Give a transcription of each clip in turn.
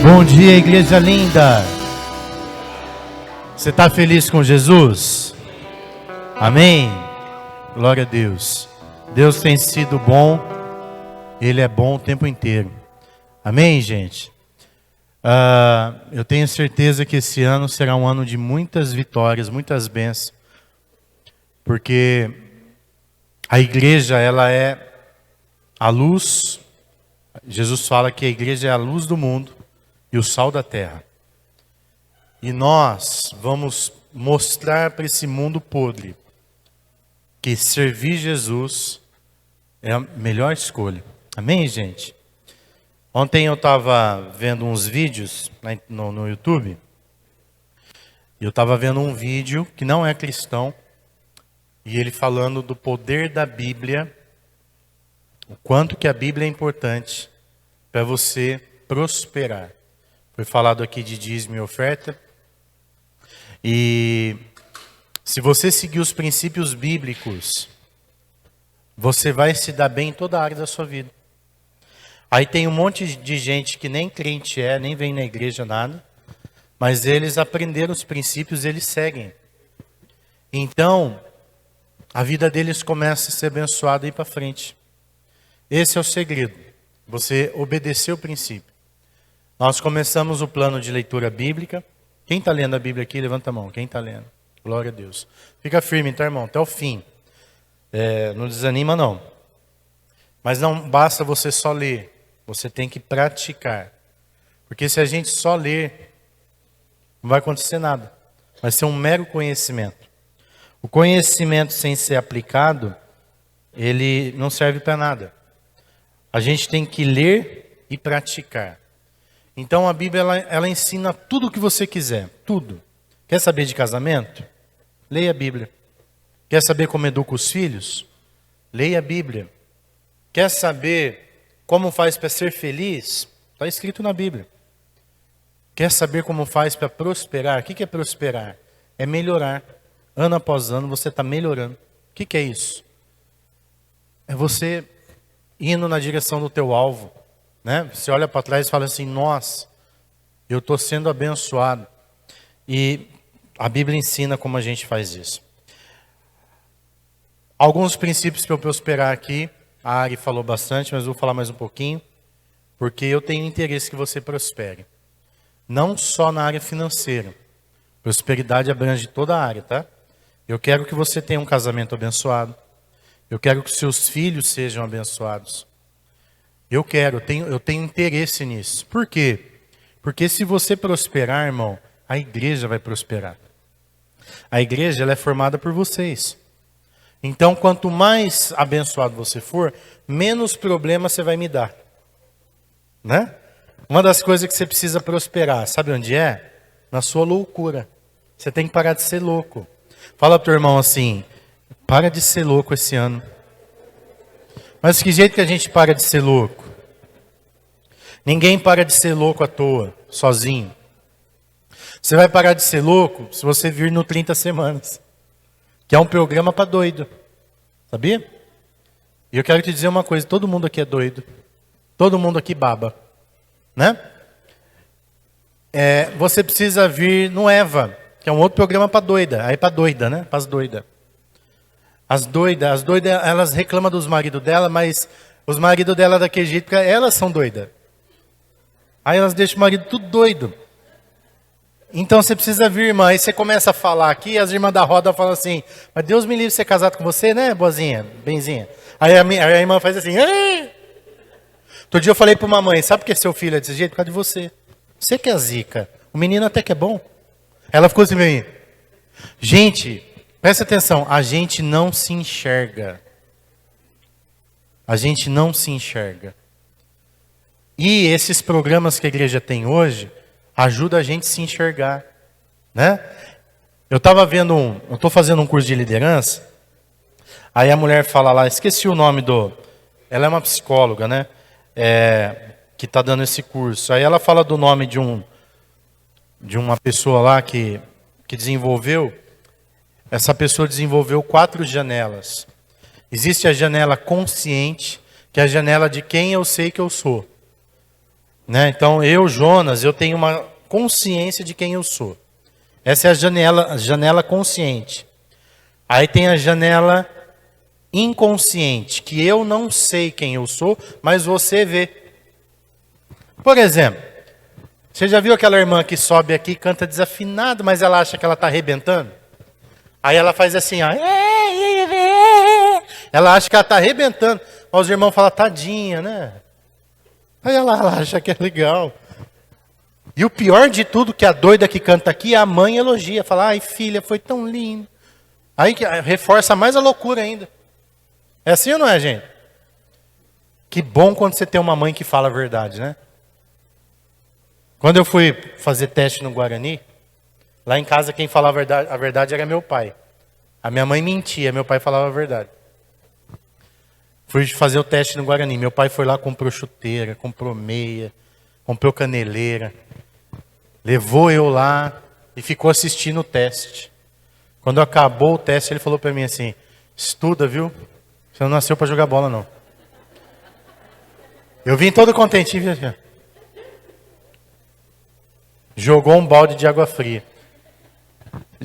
Bom dia, igreja linda. Você está feliz com Jesus? Amém? Glória a Deus. Deus tem sido bom. Ele é bom o tempo inteiro. Amém, gente? Eu tenho certeza que esse ano será um ano de muitas vitórias, muitas bênçãos. Porque a igreja, ela é a luz. Jesus fala que a igreja é a luz do mundo e o sal da terra. E nós vamos mostrar para esse mundo podre que servir Jesus é a melhor escolha. Amém, gente? Ontem eu estava vendo uns vídeos no YouTube. E eu estava vendo um vídeo que não é cristão. E ele falando do poder da Bíblia. O quanto que a Bíblia é importante para você prosperar. Foi falado aqui de dízimo e oferta. E se você seguir os princípios bíblicos, você vai se dar bem em toda a área da sua vida. Aí tem um monte de gente que nem crente é, nem vem na igreja, nada. Mas eles aprenderam os princípios, eles seguem. Então, a vida deles começa a ser abençoada e ir para frente. Esse é o segredo. Você obedecer o princípio. Nós começamos o plano de leitura bíblica. Quem está lendo a Bíblia aqui, levanta a mão. Quem está lendo? Glória a Deus. Fica firme, então, irmão, até o fim. Não desanima, não. Mas não basta você só ler. Você tem que praticar. Porque se a gente só ler, não vai acontecer nada. Vai ser um mero conhecimento. O conhecimento sem ser aplicado, ele não serve para nada. A gente tem que ler e praticar. Então a Bíblia ela ensina tudo o que você quiser, tudo. Quer saber de casamento? Leia a Bíblia. Quer saber como educa os filhos? Leia a Bíblia. Quer saber como faz para ser feliz? Está escrito na Bíblia. Quer saber como faz para prosperar? O que é prosperar? É melhorar. Ano após ano você está melhorando. O que é isso? É você indo na direção do teu alvo. Né? Você olha para trás e fala assim, nossa, eu estou sendo abençoado. E a Bíblia ensina como a gente faz isso. Alguns princípios para eu prosperar aqui, a Ari falou bastante, mas eu vou falar mais um pouquinho, porque eu tenho interesse que você prospere. Não só na área financeira. Prosperidade abrange toda a área, tá? Eu quero que você tenha um casamento abençoado. Eu quero que seus filhos sejam abençoados. Eu tenho interesse nisso. Por quê? Porque se você prosperar, irmão, a igreja vai prosperar. A igreja ela é formada por vocês. Então, quanto mais abençoado você for, menos problema você vai me dar. Né? Uma das coisas que você precisa prosperar, sabe onde é? Na sua loucura. Você tem que parar de ser louco. Fala pro teu irmão assim, para de ser louco esse ano. Mas que jeito que a gente para de ser louco? Ninguém para de ser louco à toa, sozinho. Você vai parar de ser louco se você vir no 30 Semanas. Que é um programa para doido. Sabia? E eu quero te dizer uma coisa, todo mundo aqui é doido. Todo mundo aqui baba. Né? Você precisa vir no Eva, que é um outro programa para doida. Aí para doida, né? Para as doidas. As doidas, elas reclamam dos maridos dela, mas os maridos dela daquele jeito, porque elas são doidas. Aí elas deixam o marido tudo doido. Então você precisa vir, irmã. Aí você começa a falar aqui, as irmãs da roda falam assim, mas Deus me livre de ser casado com você, né, boazinha, benzinha? Aí a irmã faz assim, ah! Outro dia eu falei para uma mãe, sabe por que seu filho é desse jeito? Por causa de você. Você que é zica. O menino até que é bom. Ela ficou assim, meio. Gente, presta atenção, a gente não se enxerga. A gente não se enxerga. E esses programas que a igreja tem hoje, ajudam a gente a se enxergar. Né? Eu estou fazendo um curso de liderança, aí a mulher fala lá, esqueci o nome ela é uma psicóloga, né? Que está dando esse curso. Aí ela fala do nome de uma pessoa lá que desenvolveu. Essa pessoa desenvolveu 4 janelas. Existe a janela consciente, que é a janela de quem eu sei que eu sou. Né? Então, eu, Jonas, eu tenho uma consciência de quem eu sou. Essa é a janela consciente. Aí tem a janela inconsciente, que eu não sei quem eu sou, mas você vê. Por exemplo, você já viu aquela irmã que sobe aqui e canta desafinado, mas ela acha que ela está arrebentando? Aí ela faz assim, ó. Ela acha que ela está arrebentando. Aí os irmãos falam, tadinha, né? Aí ela acha que é legal. E o pior de tudo, que a doida que canta aqui, a mãe elogia. Fala, ai filha, foi tão lindo. Aí reforça mais a loucura ainda. É assim ou não é, gente? Que bom quando você tem uma mãe que fala a verdade, né? Quando eu fui fazer teste no Guarani, lá em casa quem falava a verdade era meu pai. A minha mãe mentia, meu pai falava a verdade. Fui fazer o teste no Guarani. Meu pai foi lá, comprou chuteira, comprou meia, comprou caneleira. Levou eu lá e ficou assistindo o teste. Quando acabou o teste, ele falou para mim assim, estuda, viu? Você não nasceu para jogar bola, não. Eu vim todo contentinho. Assim. Jogou um balde de água fria.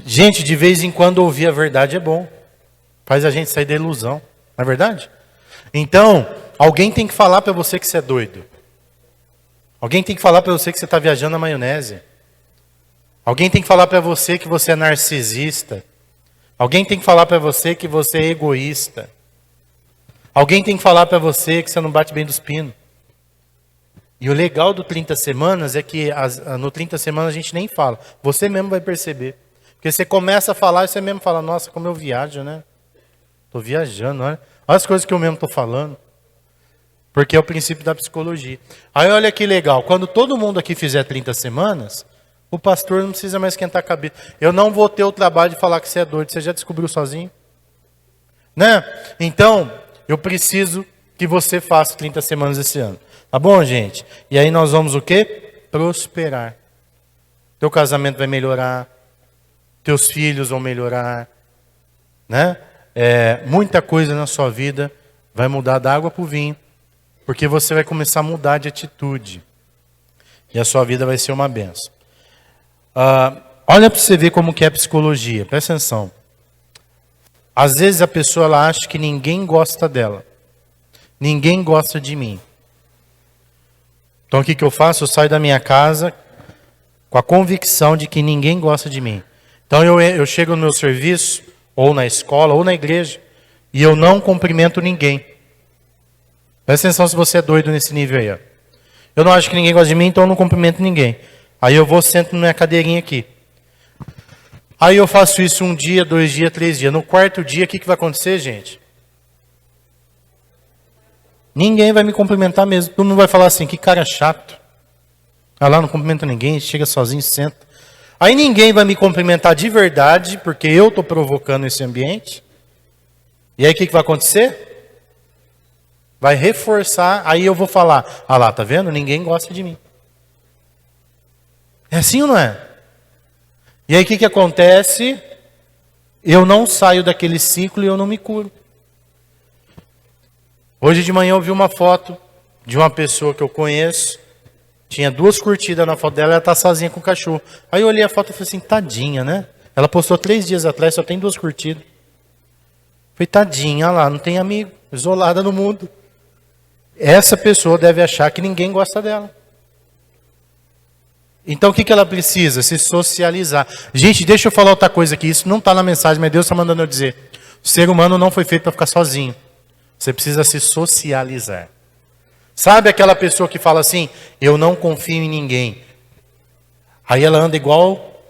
Gente, de vez em quando ouvir a verdade é bom. Faz a gente sair da ilusão. Não é verdade? Então, alguém tem que falar para você que você é doido. Alguém tem que falar para você que você está viajando na maionese. Alguém tem que falar para você que você é narcisista. Alguém tem que falar para você que você é egoísta. Alguém tem que falar para você que você não bate bem dos pinos. E o legal do 30 semanas é que no 30 semanas a gente nem fala. Você mesmo vai perceber. Porque você começa a falar e você mesmo fala, nossa, como eu viajo, né? Estou viajando, olha as coisas que eu mesmo estou falando. Porque é o princípio da psicologia. Aí olha que legal, quando todo mundo aqui fizer 30 semanas, o pastor não precisa mais esquentar a cabeça. Eu não vou ter o trabalho de falar que você é doido, você já descobriu sozinho. Né? Então, eu preciso que você faça 30 semanas esse ano. Tá bom, gente? E aí nós vamos o quê? Prosperar. Teu casamento vai melhorar. Teus filhos vão melhorar. Né? Muita coisa na sua vida vai mudar da água para o vinho. Porque você vai começar a mudar de atitude. E a sua vida vai ser uma benção. Olha para você ver como que é a psicologia. Presta atenção. Às vezes a pessoa ela acha que ninguém gosta dela. Ninguém gosta de mim. Então o que eu faço? Eu saio da minha casa com a convicção de que ninguém gosta de mim. Então eu chego no meu serviço, ou na escola, ou na igreja, e eu não cumprimento ninguém. Presta atenção se você é doido nesse nível aí. Ó. Eu não acho que ninguém gosta de mim, então eu não cumprimento ninguém. Aí eu vou, sento na minha cadeirinha aqui. Aí eu faço isso 1 dia, 2 dias, 3 dias. No 4º dia, o que vai acontecer, gente? Ninguém vai me cumprimentar mesmo. Todo mundo vai falar assim, que cara chato. Ah lá, não cumprimenta ninguém, chega sozinho, senta. Aí ninguém vai me cumprimentar de verdade, porque eu estou provocando esse ambiente. E aí o que vai acontecer? Vai reforçar, aí eu vou falar, ah lá, tá vendo? Ninguém gosta de mim. É assim ou não é? E aí o que acontece? Eu não saio daquele ciclo e eu não me curo. Hoje de manhã eu vi uma foto de uma pessoa que eu conheço. Tinha 2 curtidas na foto dela, ela está sozinha com o cachorro. Aí eu olhei a foto e falei assim, tadinha, né? Ela postou 3 dias atrás, só tem 2 curtidas. Falei, tadinha, olha lá, não tem amigo, isolada no mundo. Essa pessoa deve achar que ninguém gosta dela. Então o que ela precisa? Se socializar. Gente, deixa eu falar outra coisa aqui. Isso não está na mensagem, mas Deus está mandando eu dizer. O ser humano não foi feito para ficar sozinho. Você precisa se socializar. Sabe aquela pessoa que fala assim, eu não confio em ninguém. Aí ela anda igual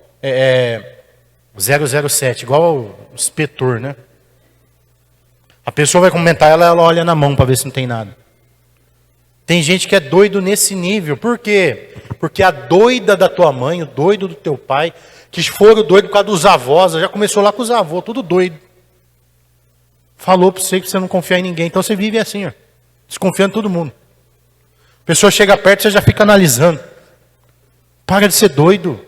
007, igual o inspetor, né? A pessoa vai comentar, ela olha na mão para ver se não tem nada. Tem gente que é doido nesse nível. Por quê? Porque a doida da tua mãe, o doido do teu pai, que foram doido por causa dos avós, já começou lá com os avós, tudo doido. Falou para você que você não confia em ninguém. Então você vive assim, ó, desconfiando de todo mundo. A pessoa chega perto, você já fica analisando. Para de ser doido.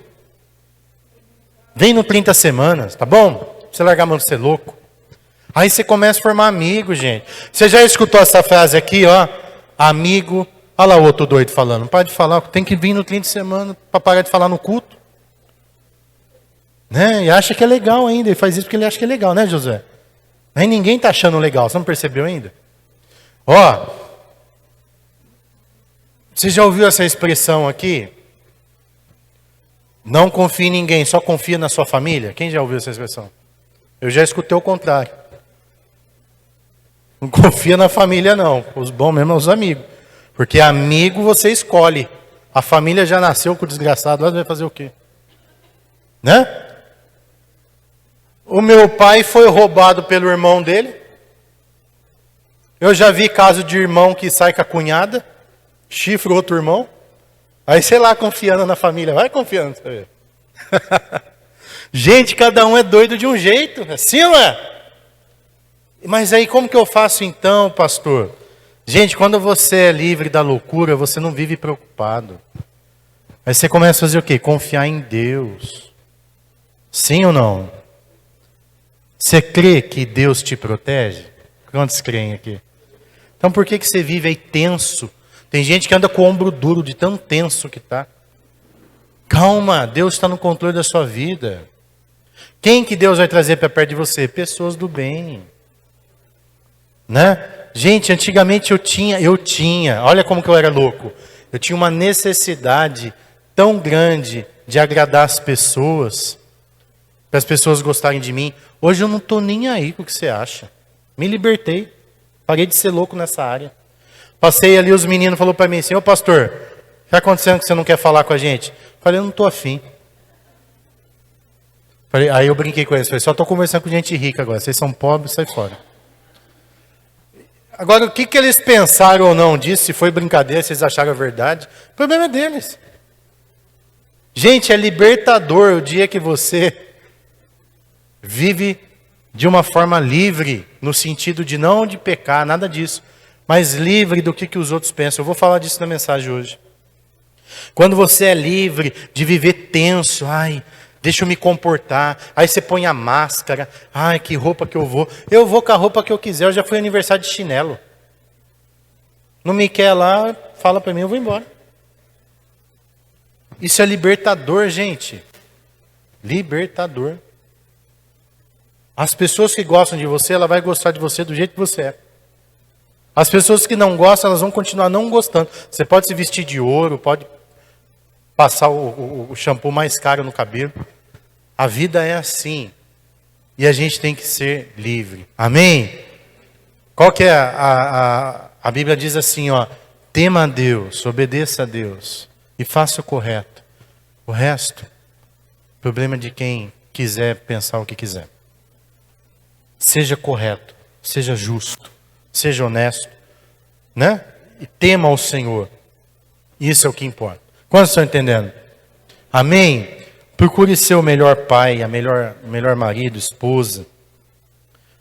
Vem no 30 semanas, tá bom? Pra você largar a mão de ser louco. Aí você começa a formar amigos, gente. Você já escutou essa frase aqui, ó? Amigo Olha lá o outro doido falando. Não para de falar, tem que vir no fim de semana para parar de falar no culto. Né? E acha que é legal ainda. Ele faz isso porque ele acha que é legal, né, José? Aí ninguém está achando legal. Você não percebeu ainda? Ó, você já ouviu essa expressão aqui? Não confie em ninguém, só confia na sua família. Quem já ouviu essa expressão? Eu já escutei o contrário. Não confia na família, não. Os bons mesmo são os amigos. Porque amigo você escolhe. A família já nasceu com o desgraçado. Vai fazer o quê? Né? O meu pai foi roubado pelo irmão dele. Eu já vi caso de irmão que sai com a cunhada, chifra o outro irmão. Aí, sei lá, confiando na família. Vai confiando. Sabe? Gente, cada um é doido de um jeito. Assim, não é? Mas aí, como que eu faço então, pastor? Gente, quando você é livre da loucura, você não vive preocupado. Aí você começa a fazer o quê? Confiar em Deus. Sim ou não? Você crê que Deus te protege? Quantos creem aqui? Então por que você vive aí tenso? Tem gente que anda com o ombro duro de tão tenso que está. Calma, Deus está no controle da sua vida. Quem que Deus vai trazer para perto de você? Pessoas do bem. Né? Gente, antigamente eu tinha, olha como que eu era louco. Eu tinha uma necessidade tão grande de agradar as pessoas, para as pessoas gostarem de mim. Hoje eu não estou nem aí com o que você acha. Me libertei. Parei de ser louco nessa área. Passei ali, os meninos falaram para mim assim, ô pastor, o que está acontecendo que você não quer falar com a gente? Falei, eu não estou afim. Aí eu brinquei com eles, falei, só estou conversando com gente rica agora, vocês são pobres, sai fora. Agora, o que eles pensaram ou não disso, se foi brincadeira, se eles acharam a verdade, o problema é deles. Gente, é libertador o dia que você vive de uma forma livre, no sentido de não de pecar, nada disso, mas livre do que os outros pensam. Eu vou falar disso na mensagem hoje. Quando você é livre de viver tenso, ai, deixa eu me comportar, aí você põe a máscara, ai, que roupa que eu vou com a roupa que eu quiser, eu já fui aniversário de chinelo. Não me quer lá, fala para mim, eu vou embora. Isso é libertador, gente. Libertador. As pessoas que gostam de você, ela vai gostar de você do jeito que você é. As pessoas que não gostam, elas vão continuar não gostando. Você pode se vestir de ouro, pode passar o shampoo mais caro no cabelo. A vida é assim. E a gente tem que ser livre. Amém? Qual que é a Bíblia diz assim, ó. Tema a Deus, obedeça a Deus e faça o correto. O resto, problema de quem quiser pensar o que quiser. Seja correto, seja justo, seja honesto, né? E tema ao Senhor. Isso é o que importa. Quantos estão entendendo? Amém? Procure ser o melhor pai, melhor marido, esposa.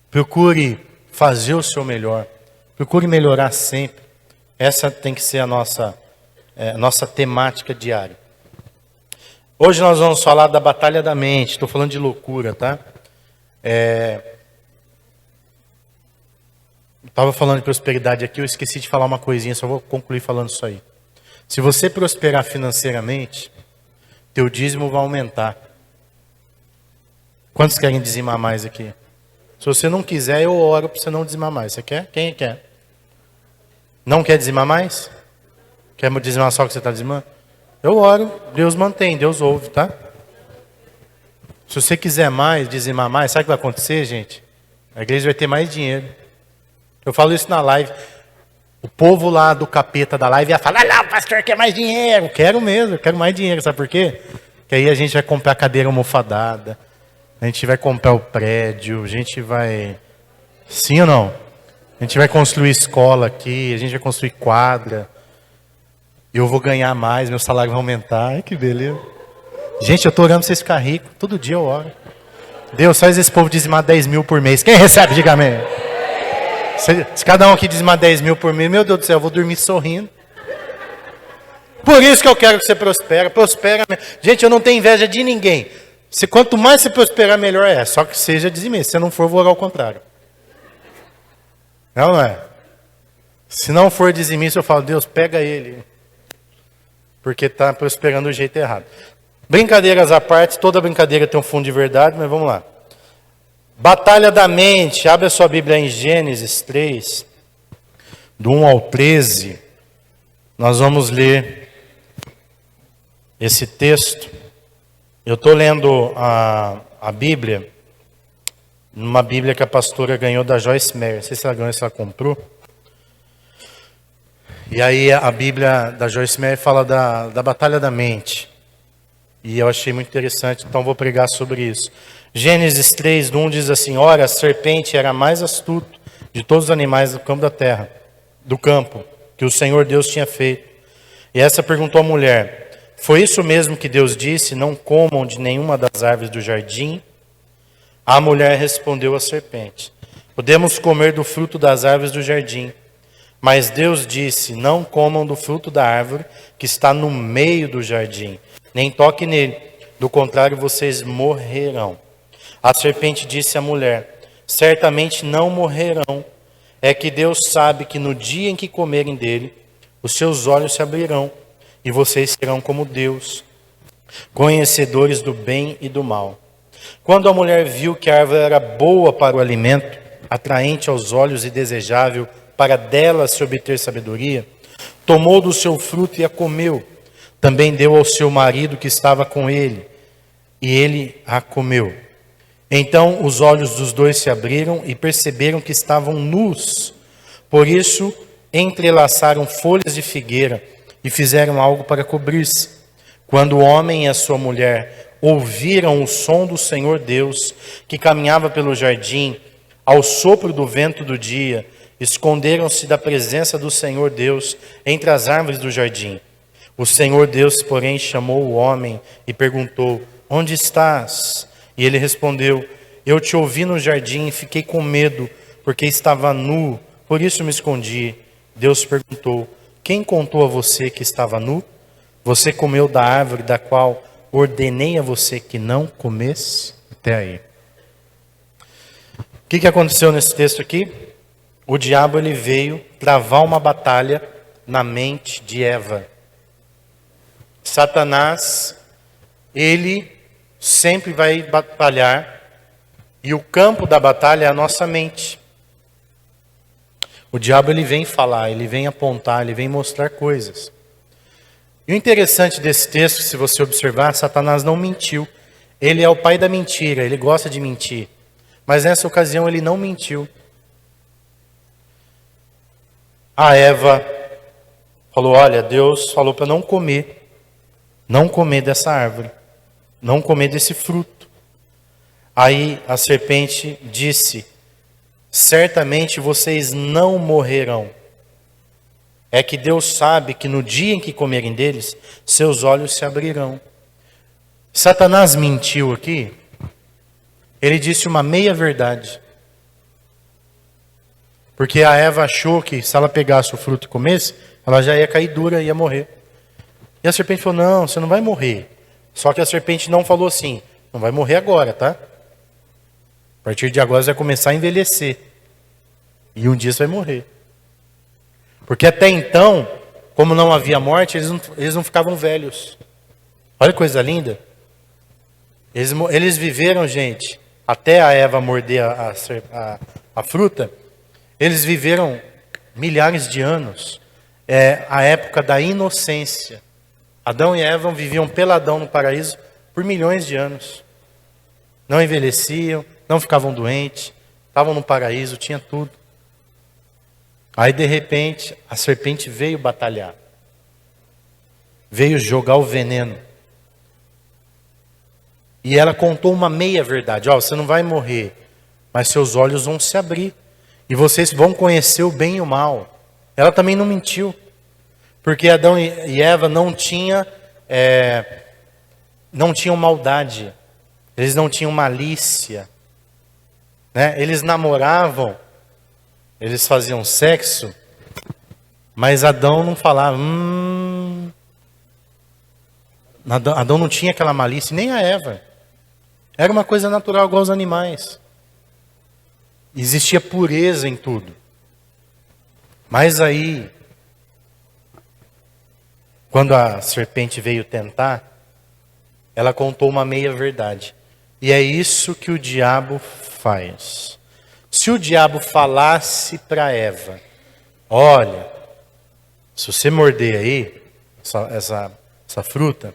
Procure fazer o seu melhor. Procure melhorar sempre. Essa tem que ser a nossa temática diária. Hoje nós vamos falar da batalha da mente. Estou falando de loucura, tá? Estava falando de prosperidade aqui, eu esqueci de falar uma coisinha, só vou concluir falando isso aí. Se você prosperar financeiramente, teu dízimo vai aumentar. Quantos querem dizimar mais aqui? Se você não quiser, eu oro para você não dizimar mais. Você quer? Quem quer? Não quer dizimar mais? Quer dizimar só o que você está dizimando? Eu oro, Deus mantém, Deus ouve, tá? Se você quiser mais, dizimar mais, sabe o que vai acontecer, gente? A igreja vai ter mais dinheiro. Eu falo isso na live. O povo lá do capeta da live ia falar, lá, o pastor quer mais dinheiro. Quero mesmo, eu quero mais dinheiro. Sabe por quê? Que aí a gente vai comprar a cadeira almofadada, a gente vai comprar o prédio, a gente vai... Sim ou não? A gente vai construir escola aqui, a gente vai construir quadra. Eu vou ganhar mais, meu salário vai aumentar. Ai, que beleza. Gente, eu estou orando para vocês ficarem ricos. Todo dia eu oro. Deus, faz esse povo dizimar 10 mil por mês. Quem recebe, diga amém. Se cada um aqui dizimar 10 mil por mês, meu Deus do céu, eu vou dormir sorrindo. Por isso que eu quero que você prospere. Prospera. Gente, eu não tenho inveja de ninguém. Quanto mais você prosperar, melhor é. Só que seja dizimista. Se não for, eu vou orar ao contrário. Não é? Se não for dizimista, eu falo, Deus, pega ele. Porque está prosperando do jeito errado. Brincadeiras à parte, toda brincadeira tem um fundo de verdade, mas vamos lá. Batalha da mente, abre a sua Bíblia em Gênesis 3, do 1 ao 13. Nós vamos ler esse texto. Eu estou lendo a Bíblia, numa Bíblia que a pastora ganhou da Joyce Meyer. Não sei se ela ganhou, se ela comprou. E aí a Bíblia da Joyce Meyer fala da batalha da mente. E eu achei muito interessante, então vou pregar sobre isso. Gênesis 3, do 1 diz assim: Ora, a serpente era mais astuto de todos os animais do campo da terra, do campo, que o Senhor Deus tinha feito. E essa perguntou à mulher: Foi isso mesmo que Deus disse, não comam de nenhuma das árvores do jardim? A mulher respondeu à serpente: Podemos comer do fruto das árvores do jardim. Mas Deus disse, não comam do fruto da árvore que está no meio do jardim, nem toque nele, do contrário vocês morrerão. A serpente disse à mulher, certamente não morrerão, é que Deus sabe que no dia em que comerem dele, os seus olhos se abrirão, e vocês serão como Deus, conhecedores do bem e do mal. Quando a mulher viu que a árvore era boa para o alimento, atraente aos olhos e desejável para dela se obter sabedoria, tomou do seu fruto e a comeu. Também deu ao seu marido que estava com ele, e ele a comeu. Então os olhos dos dois se abriram e perceberam que estavam nus. Por isso entrelaçaram folhas de figueira e fizeram algo para cobrir-se. Quando o homem e a sua mulher ouviram o som do Senhor Deus, que caminhava pelo jardim, ao sopro do vento do dia, esconderam-se da presença do Senhor Deus entre as árvores do jardim. O Senhor Deus, porém, chamou o homem e perguntou, onde estás? E ele respondeu, eu te ouvi no jardim e fiquei com medo, porque estava nu, por isso me escondi. Deus perguntou, quem contou a você que estava nu? Você comeu da árvore da qual ordenei a você que não comesse? Até aí. O que aconteceu nesse texto aqui? O diabo ele veio travar uma batalha na mente de Eva. Satanás, ele sempre vai batalhar e o campo da batalha é a nossa mente. O diabo ele vem falar, ele vem apontar, ele vem mostrar coisas. E o interessante desse texto, se você observar, Satanás não mentiu. Ele é o pai da mentira, ele gosta de mentir. Mas nessa ocasião ele não mentiu. A Eva falou, olha, Deus falou para não comer dessa árvore, não comer desse fruto. Aí a serpente disse, certamente vocês não morrerão. É que Deus sabe que no dia em que comerem deles, seus olhos se abrirão. Satanás mentiu aqui, ele disse uma meia verdade. Porque a Eva achou que se ela pegasse o fruto e comesse, ela já ia cair dura e ia morrer. E a serpente falou, não, você não vai morrer. Só que a serpente não falou assim, não vai morrer agora, tá? A partir de agora você vai começar a envelhecer. E um dia você vai morrer. Porque até então, como não havia morte, eles não ficavam velhos. Olha que coisa linda. Eles viveram, gente, até a Eva morder a fruta, eles viveram milhares de anos. É a época da inocência. Adão e Eva viviam peladão no paraíso por milhões de anos. Não envelheciam, não ficavam doentes, estavam no paraíso, tinha tudo. Aí de repente a serpente veio batalhar. Veio jogar o veneno. E ela contou uma meia verdade. Ó, você não vai morrer, mas seus olhos vão se abrir. E vocês vão conhecer o bem e o mal. Ela também não mentiu. Porque Adão e Eva não tinham maldade. Eles não tinham malícia. Né? Eles namoravam. Eles faziam sexo. Mas Adão não falava. Adão não tinha aquela malícia. Nem a Eva. Era uma coisa natural igual aos animais. Existia pureza em tudo. Mas aí, quando a serpente veio tentar, ela contou uma meia-verdade. E é isso que o diabo faz. Se o diabo falasse para Eva, olha, se você morder aí, essa fruta,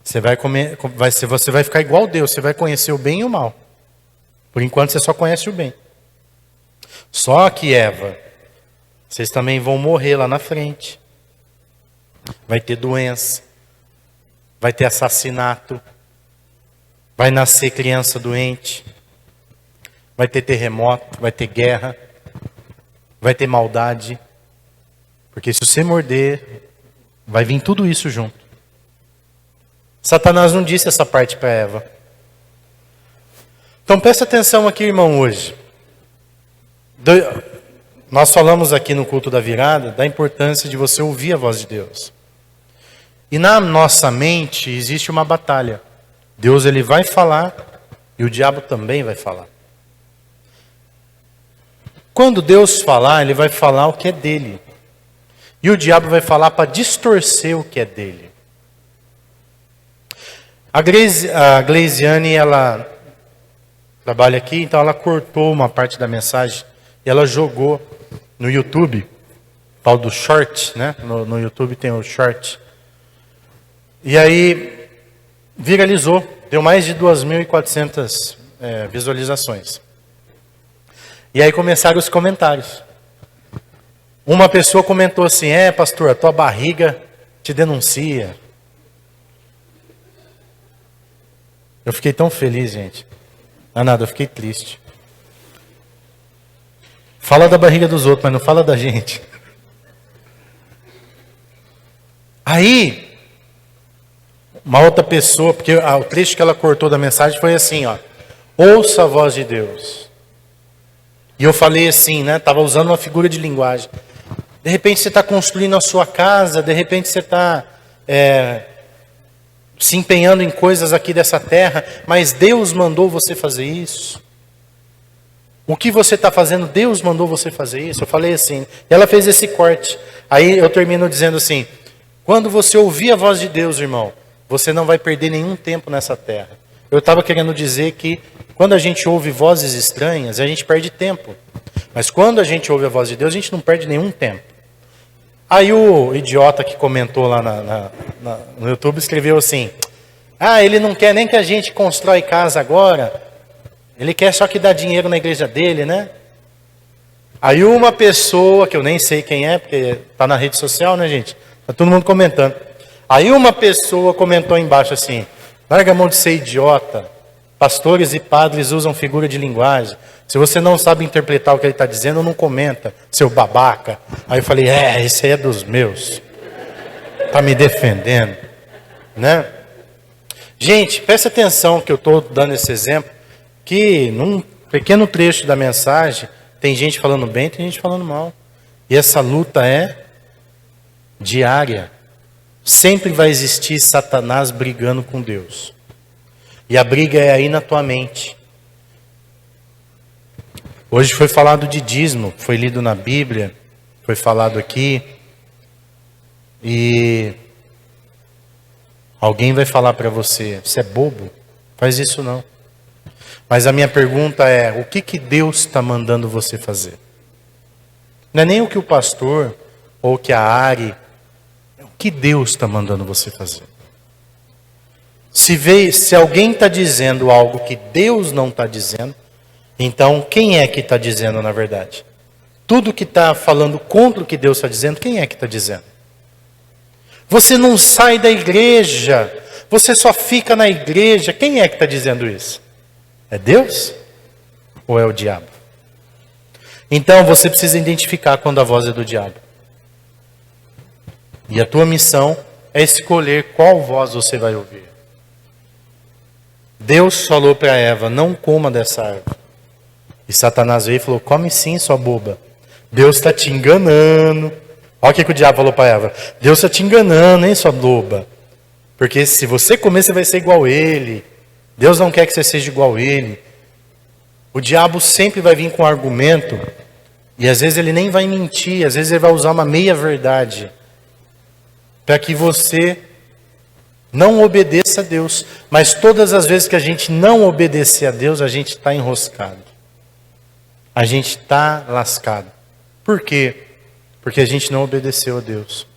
você vai comer, você vai ficar igual Deus, você vai conhecer o bem e o mal. Por enquanto você só conhece o bem. Só que, Eva, vocês também vão morrer lá na frente. Vai ter doença, vai ter assassinato, vai nascer criança doente, vai ter terremoto, vai ter guerra, vai ter maldade. Porque se você morder, vai vir tudo isso junto. Satanás não disse essa parte para Eva. Então presta atenção aqui, irmão, hoje. Nós falamos aqui no culto da virada da importância de você ouvir a voz de Deus. E na nossa mente existe uma batalha. Deus ele vai falar e o diabo também vai falar. Quando Deus falar, ele vai falar o que é dele. E o diabo vai falar para distorcer o que é dele. A Gleisiane, ela trabalha aqui, então ela cortou uma parte da mensagem e ela jogou no YouTube, tal do short, né? No YouTube tem o short. E aí viralizou, deu mais de 2.400 visualizações. E aí começaram os comentários. Uma pessoa comentou assim, pastor, a tua barriga te denuncia. Eu fiquei tão feliz, gente. Não é nada, eu fiquei triste. Fala da barriga dos outros, mas não fala da gente. Aí, uma outra pessoa, porque o trecho que ela cortou da mensagem foi assim, ó. Ouça a voz de Deus. E eu falei assim, né? Estava usando uma figura de linguagem. De repente você está construindo a sua casa, de repente você está se empenhando em coisas aqui dessa terra, mas Deus mandou você fazer isso. O que você está fazendo, Deus mandou você fazer isso. Eu falei assim, e ela fez esse corte. Aí eu termino dizendo assim, quando você ouvir a voz de Deus, irmão, você não vai perder nenhum tempo nessa terra. Eu estava querendo dizer que quando a gente ouve vozes estranhas, a gente perde tempo. Mas quando a gente ouve a voz de Deus, a gente não perde nenhum tempo. Aí o idiota que comentou lá no YouTube escreveu assim, ele não quer nem que a gente constrói casa agora, ele quer só que dá dinheiro na igreja dele, né? Aí uma pessoa, que eu nem sei quem é, porque está na rede social, né, gente? Está todo mundo comentando. Aí uma pessoa comentou embaixo assim, larga a mão de ser idiota, pastores e padres usam figura de linguagem. Se você não sabe interpretar o que ele está dizendo, não comenta, seu babaca. Aí eu falei, esse aí é dos meus. Está me defendendo. Né? Gente, presta atenção que eu estou dando esse exemplo, que num pequeno trecho da mensagem, tem gente falando bem, tem gente falando mal. E essa luta é diária. Sempre vai existir Satanás brigando com Deus. E a briga é aí na tua mente. Hoje foi falado de dízimo, foi lido na Bíblia, foi falado aqui. E alguém vai falar para você, você é bobo? Faz isso não. Mas a minha pergunta é, o que Deus está mandando você fazer? Não é nem o que o pastor ou que a Ari, é o que Deus está mandando você fazer. Se alguém está dizendo algo que Deus não está dizendo, então quem é que está dizendo na verdade? Tudo que está falando contra o que Deus está dizendo, quem é que está dizendo? Você não sai da igreja, você só fica na igreja, quem é que está dizendo isso? É Deus ou é o diabo? Então você precisa identificar quando a voz é do diabo. E a tua missão é escolher qual voz você vai ouvir. Deus falou para Eva, não coma dessa árvore. E Satanás veio e falou, come sim, sua boba. Deus está te enganando. Olha o que o diabo falou para Eva. Deus está te enganando, hein, sua boba. Porque se você comer, você vai ser igual a ele. Deus não quer que você seja igual a ele. O diabo sempre vai vir com um argumento E às vezes ele nem vai mentir, às vezes ele vai usar uma meia-verdade para que você não obedeça a Deus. Mas todas as vezes que a gente não obedecer a Deus, a gente está enroscado. A gente está lascado. Por quê? Porque a gente não obedeceu a Deus.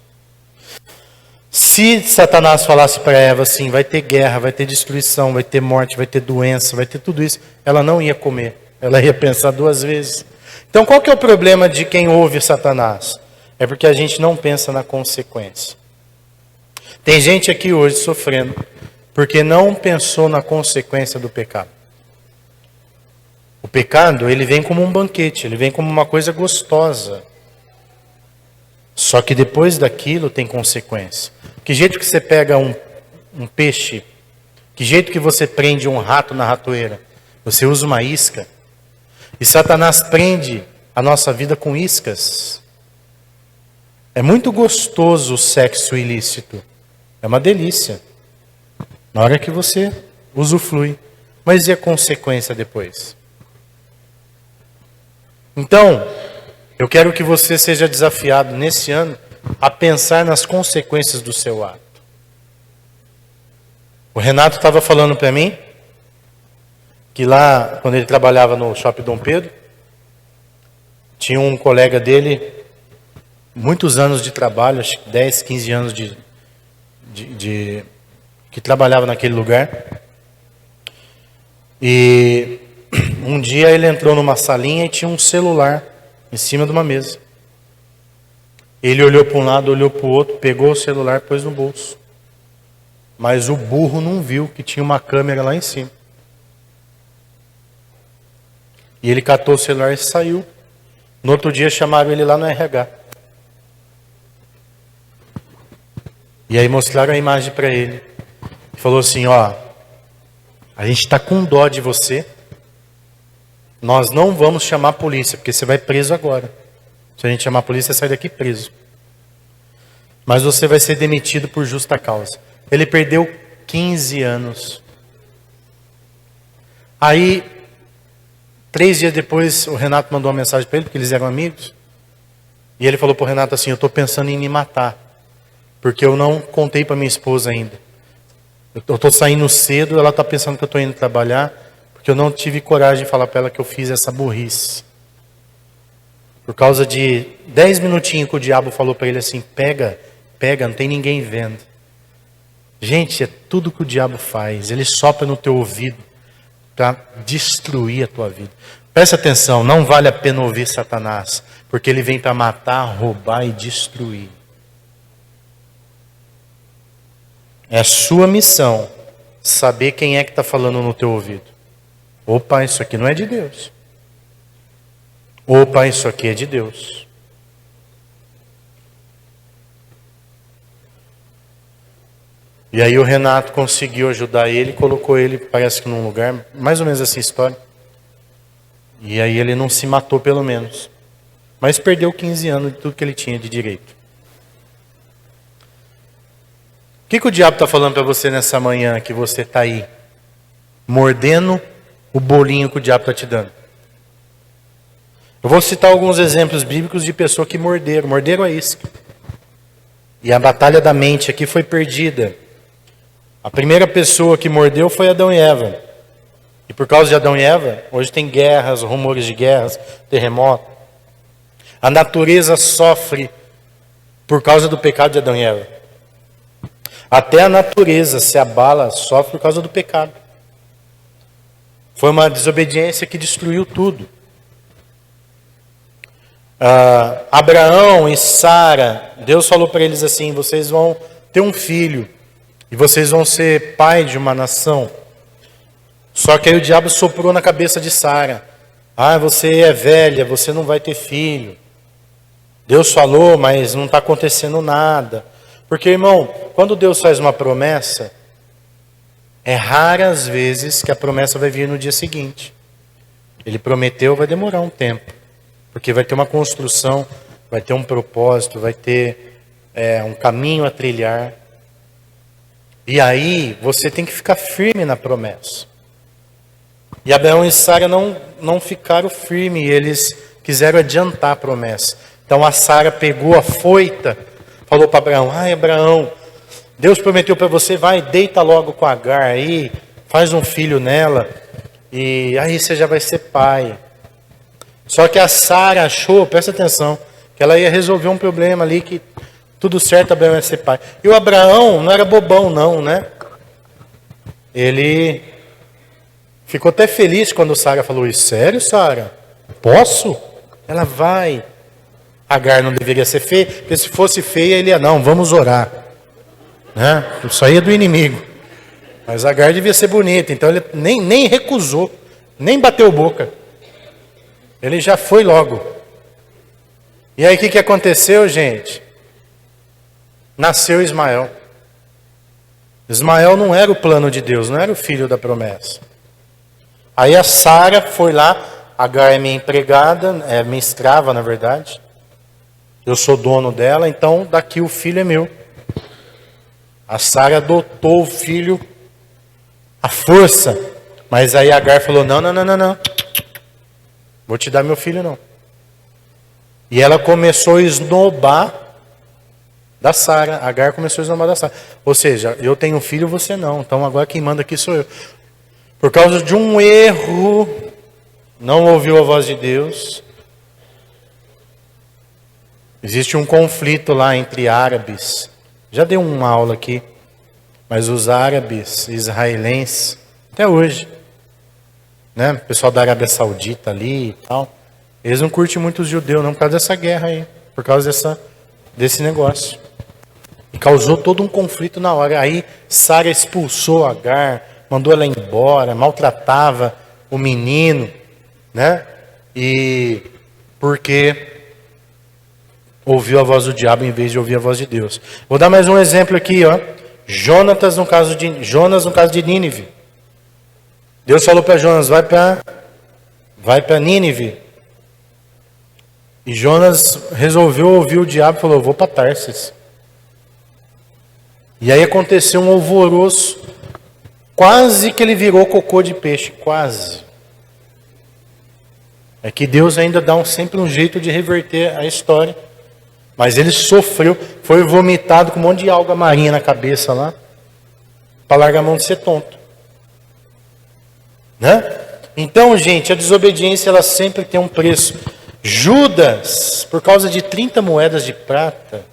Se Satanás falasse para Eva assim, vai ter guerra, vai ter destruição, vai ter morte, vai ter doença, vai ter tudo isso, ela não ia comer. Ela ia pensar duas vezes. Então qual que é o problema de quem ouve Satanás? É porque a gente não pensa na consequência. Tem gente aqui hoje sofrendo porque não pensou na consequência do pecado. O pecado, ele vem como um banquete, ele vem como uma coisa gostosa. Só que depois daquilo tem consequência. Que jeito que você pega um peixe? Que jeito que você prende um rato na ratoeira? Você usa uma isca. E Satanás prende a nossa vida com iscas. É muito gostoso o sexo ilícito. É uma delícia. Na hora que você usufrui. Mas e a consequência depois? Então, eu quero que você seja desafiado nesse ano a pensar nas consequências do seu ato. O Renato estava falando para mim que lá, quando ele trabalhava no Shopping Dom Pedro, tinha um colega dele, muitos anos de trabalho, acho que 10, 15 anos que trabalhava naquele lugar. E um dia ele entrou numa salinha e tinha um celular em cima de uma mesa. Ele olhou para um lado, olhou para o outro, pegou o celular e pôs no bolso. Mas o burro não viu que tinha uma câmera lá em cima. E ele catou o celular e saiu. No outro dia chamaram ele lá no RH. E aí mostraram a imagem para ele. Falou assim, ó, a gente está com dó de você. Nós não vamos chamar a polícia, porque você vai preso agora. Se a gente chamar a polícia, você sai daqui preso. Mas você vai ser demitido por justa causa. Ele perdeu 15 anos. Aí, 3 dias depois, o Renato mandou uma mensagem para ele, porque eles eram amigos. E ele falou para o Renato assim, eu estou pensando em me matar. Porque eu não contei para minha esposa ainda. Eu estou saindo cedo, ela está pensando que eu estou indo trabalhar, porque eu não tive coragem de falar para ela que eu fiz essa burrice. Por causa de 10 minutinhos que o diabo falou para ele assim, pega, não tem ninguém vendo. Gente, é tudo que o diabo faz. Ele sopra no teu ouvido para destruir a tua vida. Presta atenção, não vale a pena ouvir Satanás, porque ele vem para matar, roubar e destruir. É a sua missão saber quem é que está falando no teu ouvido. Opa, isso aqui não é de Deus. Opa, isso aqui é de Deus. E aí o Renato conseguiu ajudar ele, colocou ele, parece que num lugar, mais ou menos essa história. E aí ele não se matou pelo menos. Mas perdeu 15 anos de tudo que ele tinha de direito. O que o diabo está falando para você nessa manhã que você está aí? Mordendo o bolinho que o diabo está te dando. Eu vou citar alguns exemplos bíblicos de pessoas que morderam a isca. E a batalha da mente aqui foi perdida. A primeira pessoa que mordeu foi Adão e Eva. E por causa de Adão e Eva, hoje tem guerras, rumores de guerras, terremoto. A natureza sofre por causa do pecado de Adão e Eva. Até a natureza se abala, sofre por causa do pecado. Foi uma desobediência que destruiu tudo. Abraão e Sara, Deus falou para eles assim, vocês vão ter um filho, e vocês vão ser pai de uma nação. Só que aí o diabo soprou na cabeça de Sara. Você é velha, você não vai ter filho. Deus falou, mas não está acontecendo nada. Porque, irmão, quando Deus faz uma promessa, é raras vezes que a promessa vai vir no dia seguinte. Ele prometeu, vai demorar um tempo. Porque vai ter uma construção, vai ter um propósito, vai ter um caminho a trilhar. E aí, você tem que ficar firme na promessa. E Abraão e Sara não ficaram firmes, eles quiseram adiantar a promessa. Então a Sara pegou a foita, falou para Abraão: ai, Abraão, Deus prometeu para você, vai, deita logo com Agar aí, faz um filho nela, e aí você já vai ser pai. Só que a Sara achou, presta atenção, que ela ia resolver um problema ali, que tudo certo, Abraão ia ser pai. E o Abraão não era bobão não, né? Ele ficou até feliz quando Sara falou isso. Sério, Sara? Posso? Ela vai. Agar não deveria ser feia, porque se fosse feia ele ia, não, vamos orar. Né? Isso aí é do inimigo. Mas Agar devia ser bonita, então ele nem recusou, nem bateu boca. Ele já foi logo. E aí o que aconteceu, gente? Nasceu Ismael. Ismael não era o plano de Deus, não era o filho da promessa. Aí a Sara foi lá, Agar é minha empregada, é minha escrava na verdade. Eu sou dono dela, então daqui o filho é meu. A Sara adotou o filho à força. Mas aí Agar falou: não. Vou te dar meu filho não. E ela começou a esnobar da Sara. Agar começou a esnobar da Sara. Ou seja, eu tenho um filho, você não. Então agora quem manda aqui sou eu. Por causa de um erro, não ouviu a voz de Deus. Existe um conflito lá entre árabes. Já dei uma aula aqui. Mas os árabes israelenses, até hoje, né? O pessoal da Arábia Saudita ali e tal, eles não curtem muito os judeus não, por causa dessa guerra aí. Por causa desse negócio. E causou todo um conflito na hora. Aí Sara expulsou Agar, mandou ela embora, maltratava o menino, né? E porque ouviu a voz do diabo em vez de ouvir a voz de Deus. Vou dar mais um exemplo aqui, ó. Jonas no caso de Nínive. Deus falou para Jonas: vai para Nínive. E Jonas resolveu ouvir o diabo e falou: vou para Tarsis. E aí aconteceu um alvoroço. Quase que ele virou cocô de peixe, quase. É que Deus ainda dá sempre um jeito de reverter a história. Mas ele sofreu, foi vomitado com um monte de alga marinha na cabeça lá, para largar a mão de ser tonto. Né? Então, gente, a desobediência ela sempre tem um preço. Judas, por causa de 30 moedas de prata,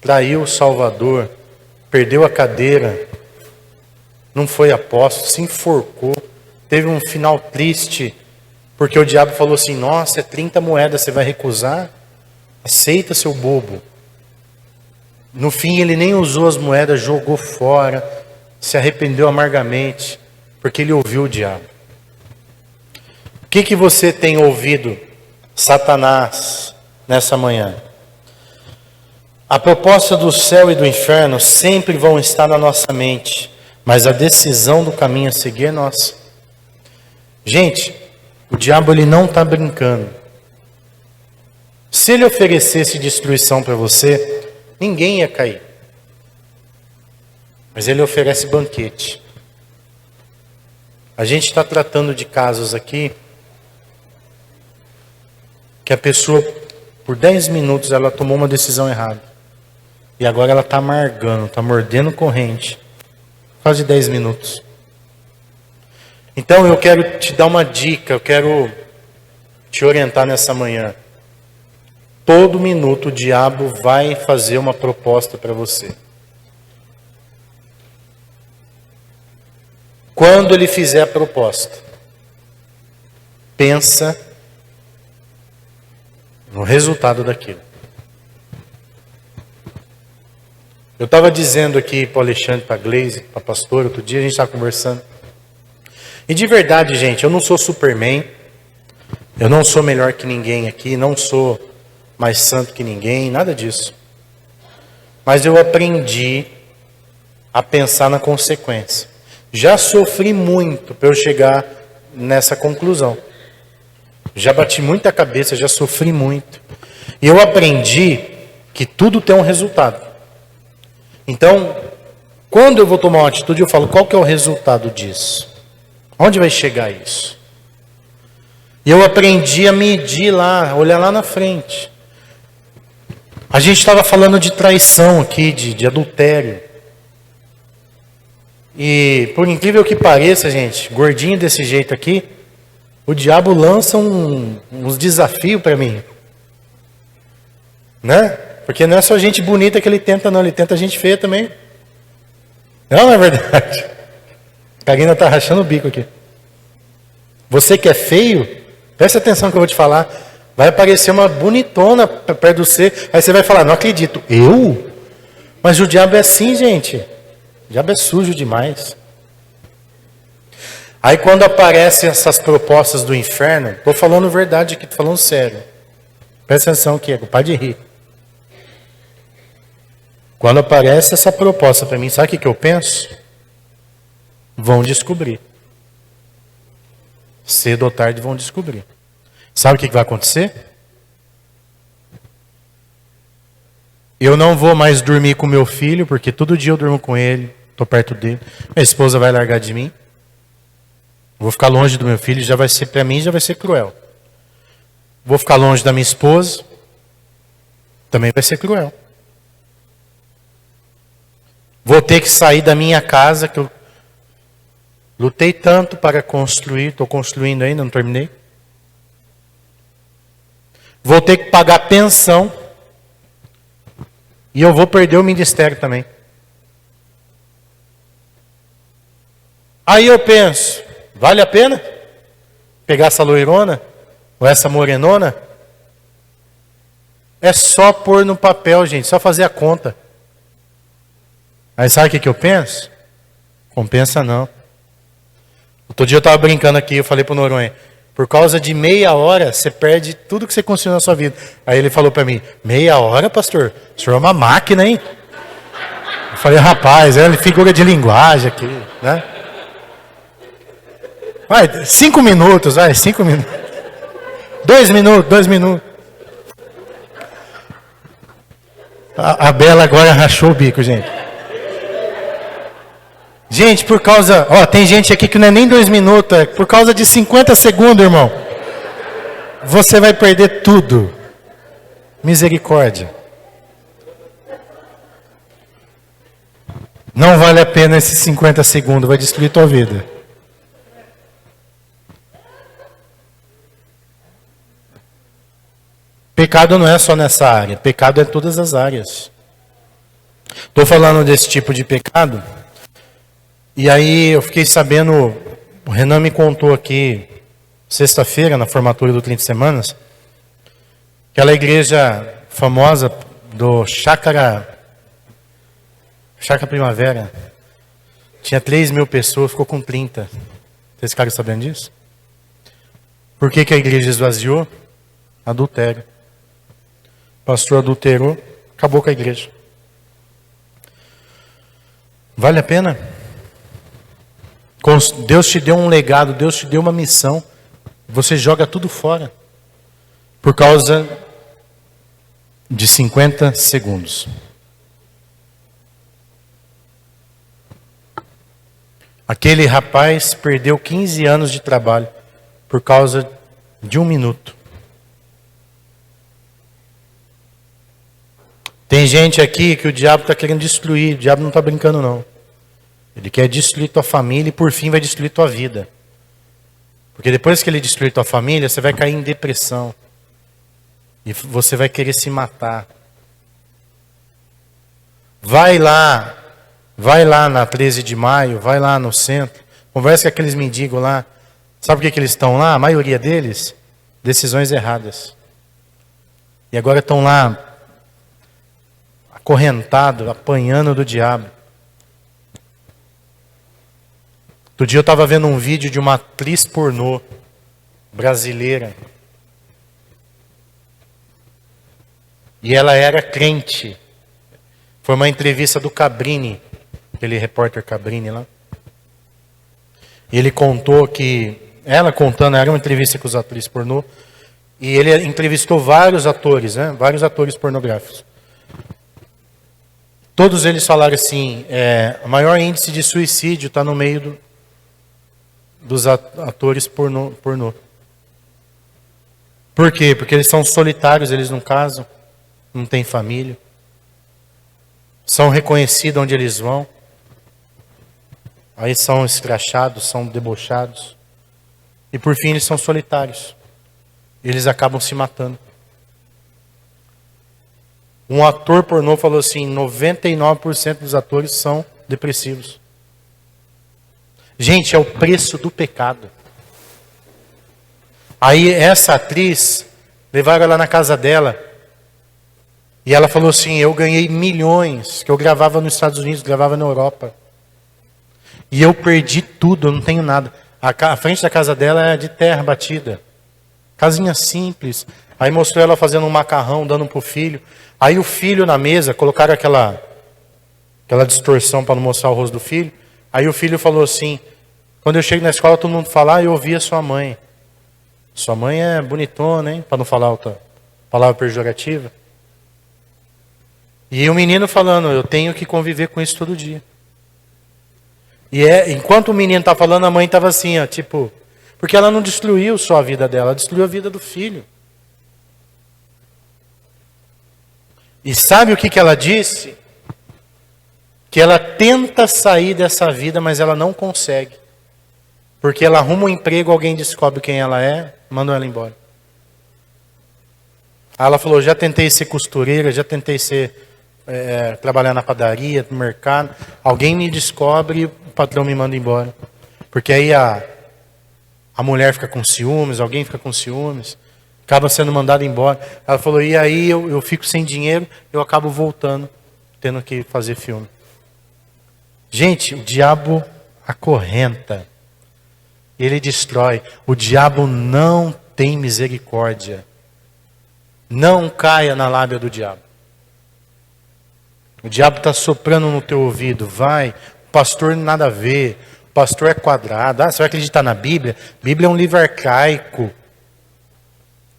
traiu o Salvador, perdeu a cadeira, não foi apóstolo, se enforcou, teve um final triste, porque o diabo falou assim: nossa, é 30 moedas, você vai recusar? Aceita, seu bobo. No fim ele nem usou as moedas, jogou fora, se arrependeu amargamente, porque ele ouviu o diabo. O que você tem ouvido, Satanás, nessa manhã? A proposta do céu e do inferno sempre vão estar na nossa mente, mas a decisão do caminho a seguir é nossa. Gente, o diabo ele não está brincando. Se ele oferecesse destruição para você, ninguém ia cair. Mas ele oferece banquete. A gente está tratando de casos aqui que a pessoa, por 10 minutos, ela tomou uma decisão errada. E agora ela está amargando, está mordendo corrente. Quase 10 minutos. Então eu quero te dar uma dica, eu quero te orientar nessa manhã. Todo minuto o diabo vai fazer uma proposta para você. Quando ele fizer a proposta, pensa no resultado daquilo. Eu estava dizendo aqui para o Alexandre, para a Gleise, para a pastora, outro dia a gente estava conversando. E de verdade, gente, eu não sou Superman, eu não sou melhor que ninguém aqui, não sou mais santo que ninguém, nada disso. Mas eu aprendi a pensar na consequência. Já sofri muito para eu chegar nessa conclusão. Já bati muita cabeça, já sofri muito. E eu aprendi que tudo tem um resultado. Então, quando eu vou tomar uma atitude, eu falo: qual que é o resultado disso? Onde vai chegar isso? E eu aprendi a medir lá, olhar lá na frente. A gente estava falando de traição aqui, de adultério. E por incrível que pareça, gente, gordinho desse jeito aqui, o diabo lança uns desafios para mim. Né? Porque não é só gente bonita que ele tenta, não. Ele tenta gente feia também. Não é verdade? A Karina está rachando o bico aqui. Você que é feio, presta atenção no que eu vou te falar. Vai aparecer uma bonitona perto de você. Aí você vai falar, não acredito. Eu? Mas o diabo é assim, gente. O diabo é sujo demais. Aí quando aparecem essas propostas do inferno, estou falando verdade aqui, estou falando sério. Presta atenção aqui, é culpa de rir. Quando aparece essa proposta para mim, sabe o que eu penso? Vão descobrir. Cedo ou tarde vão descobrir. Sabe o que vai acontecer? Eu não vou mais dormir com meu filho, porque todo dia eu durmo com ele, estou perto dele. Minha esposa vai largar de mim. Vou ficar longe do meu filho, já vai ser, para mim, já vai ser cruel. Vou ficar longe da minha esposa, também vai ser cruel. Vou ter que sair da minha casa, que eu lutei tanto para construir, estou construindo ainda, não terminei. Vou ter que pagar pensão. E eu vou perder o ministério também. Aí eu penso, vale a pena pegar essa loirona? Ou essa morenona? É só pôr no papel, gente, só fazer a conta. Aí sabe o que eu penso? Compensa não. Outro dia eu estava brincando aqui, eu falei para o Noronha, por causa de meia hora, você perde tudo que você construiu na sua vida. Aí ele falou para mim, meia hora, pastor? O senhor é uma máquina, hein? Eu falei, rapaz, é figura de linguagem aqui, né? Vai, 5 minutos, vai, 5 minutos. 2 minutos, 2 minutos. A Bela agora rachou o bico, gente. Gente, por causa... Ó, tem gente aqui que não é nem 2 minutos, é por causa de 50 segundos, irmão. Você vai perder tudo. Misericórdia. Não vale a pena esses 50 segundos, vai destruir tua vida. Pecado não é só nessa área, pecado é em todas as áreas. Estou falando desse tipo de pecado... E aí eu fiquei sabendo, o Renan me contou aqui, sexta-feira, na formatura do 30 Semanas, aquela igreja famosa do Chácara Primavera, tinha 3.000 pessoas, ficou com 30. Vocês ficaram sabendo disso? Por que a igreja esvaziou? Adultério. O pastor adulterou, acabou com a igreja. Vale a pena? Deus te deu um legado, Deus te deu uma missão. Você joga tudo fora. Por causa de 50 segundos. Aquele rapaz perdeu 15 anos de trabalho por causa de 1 minuto. Tem gente aqui que o diabo está querendo destruir. O diabo não está brincando, não. Ele quer destruir tua família e por fim vai destruir tua vida. Porque depois que ele destruir tua família, você vai cair em depressão. E você vai querer se matar. Vai lá na 13 de maio, vai lá no centro, conversa com aqueles mendigos lá. Sabe por que eles estão lá? A maioria deles, decisões erradas. E agora estão lá, acorrentados, apanhando do diabo. Outro dia eu estava vendo um vídeo de uma atriz pornô brasileira. E ela era crente. Foi uma entrevista do Cabrini, aquele repórter Cabrini lá. E ele contou que, ela contando, era uma entrevista com os atores pornô, e ele entrevistou vários atores, né? Vários atores pornográficos. Todos eles falaram assim, o maior índice de suicídio está no meio dos atores pornô. Por quê? Porque eles são solitários, eles não casam, não têm família. São reconhecidos onde eles vão. Aí são escrachados, são debochados. E por fim eles são solitários. Eles acabam se matando. Um ator pornô falou assim, 99% dos atores são depressivos. Gente, é o preço do pecado. Aí essa atriz, levaram ela na casa dela, e ela falou assim, eu ganhei milhões, que eu gravava nos Estados Unidos, gravava na Europa. E eu perdi tudo, eu não tenho nada. A frente da casa dela é de terra batida. Casinha simples. Aí mostrou ela fazendo um macarrão, dando para o filho. Aí o filho na mesa, colocaram aquela distorção para não mostrar o rosto do filho. Aí o filho falou assim, quando eu chego na escola todo mundo fala, eu ouvi a sua mãe. Sua mãe é bonitona, hein? Para não falar outra palavra pejorativa. E o menino falando, eu tenho que conviver com isso todo dia. E enquanto o menino está falando, a mãe estava assim, ó, tipo, porque ela não destruiu só a vida dela, ela destruiu a vida do filho. E sabe o que ela disse? Que ela tenta sair dessa vida, mas ela não consegue. Porque ela arruma um emprego, alguém descobre quem ela é, manda ela embora. Aí ela falou, já tentei ser costureira, já tentei trabalhar na padaria, no mercado. Alguém me descobre, o patrão me manda embora. Porque aí a mulher fica com ciúmes, alguém fica com ciúmes, acaba sendo mandado embora. Ela falou, e aí eu fico sem dinheiro, eu acabo voltando, tendo que fazer filme. Gente, o diabo acorrenta. Ele destrói. O diabo não tem misericórdia. Não caia na lábia do diabo. O diabo está soprando no teu ouvido. Vai, o pastor nada a ver. O pastor é quadrado. Você vai acreditar na Bíblia? A Bíblia é um livro arcaico.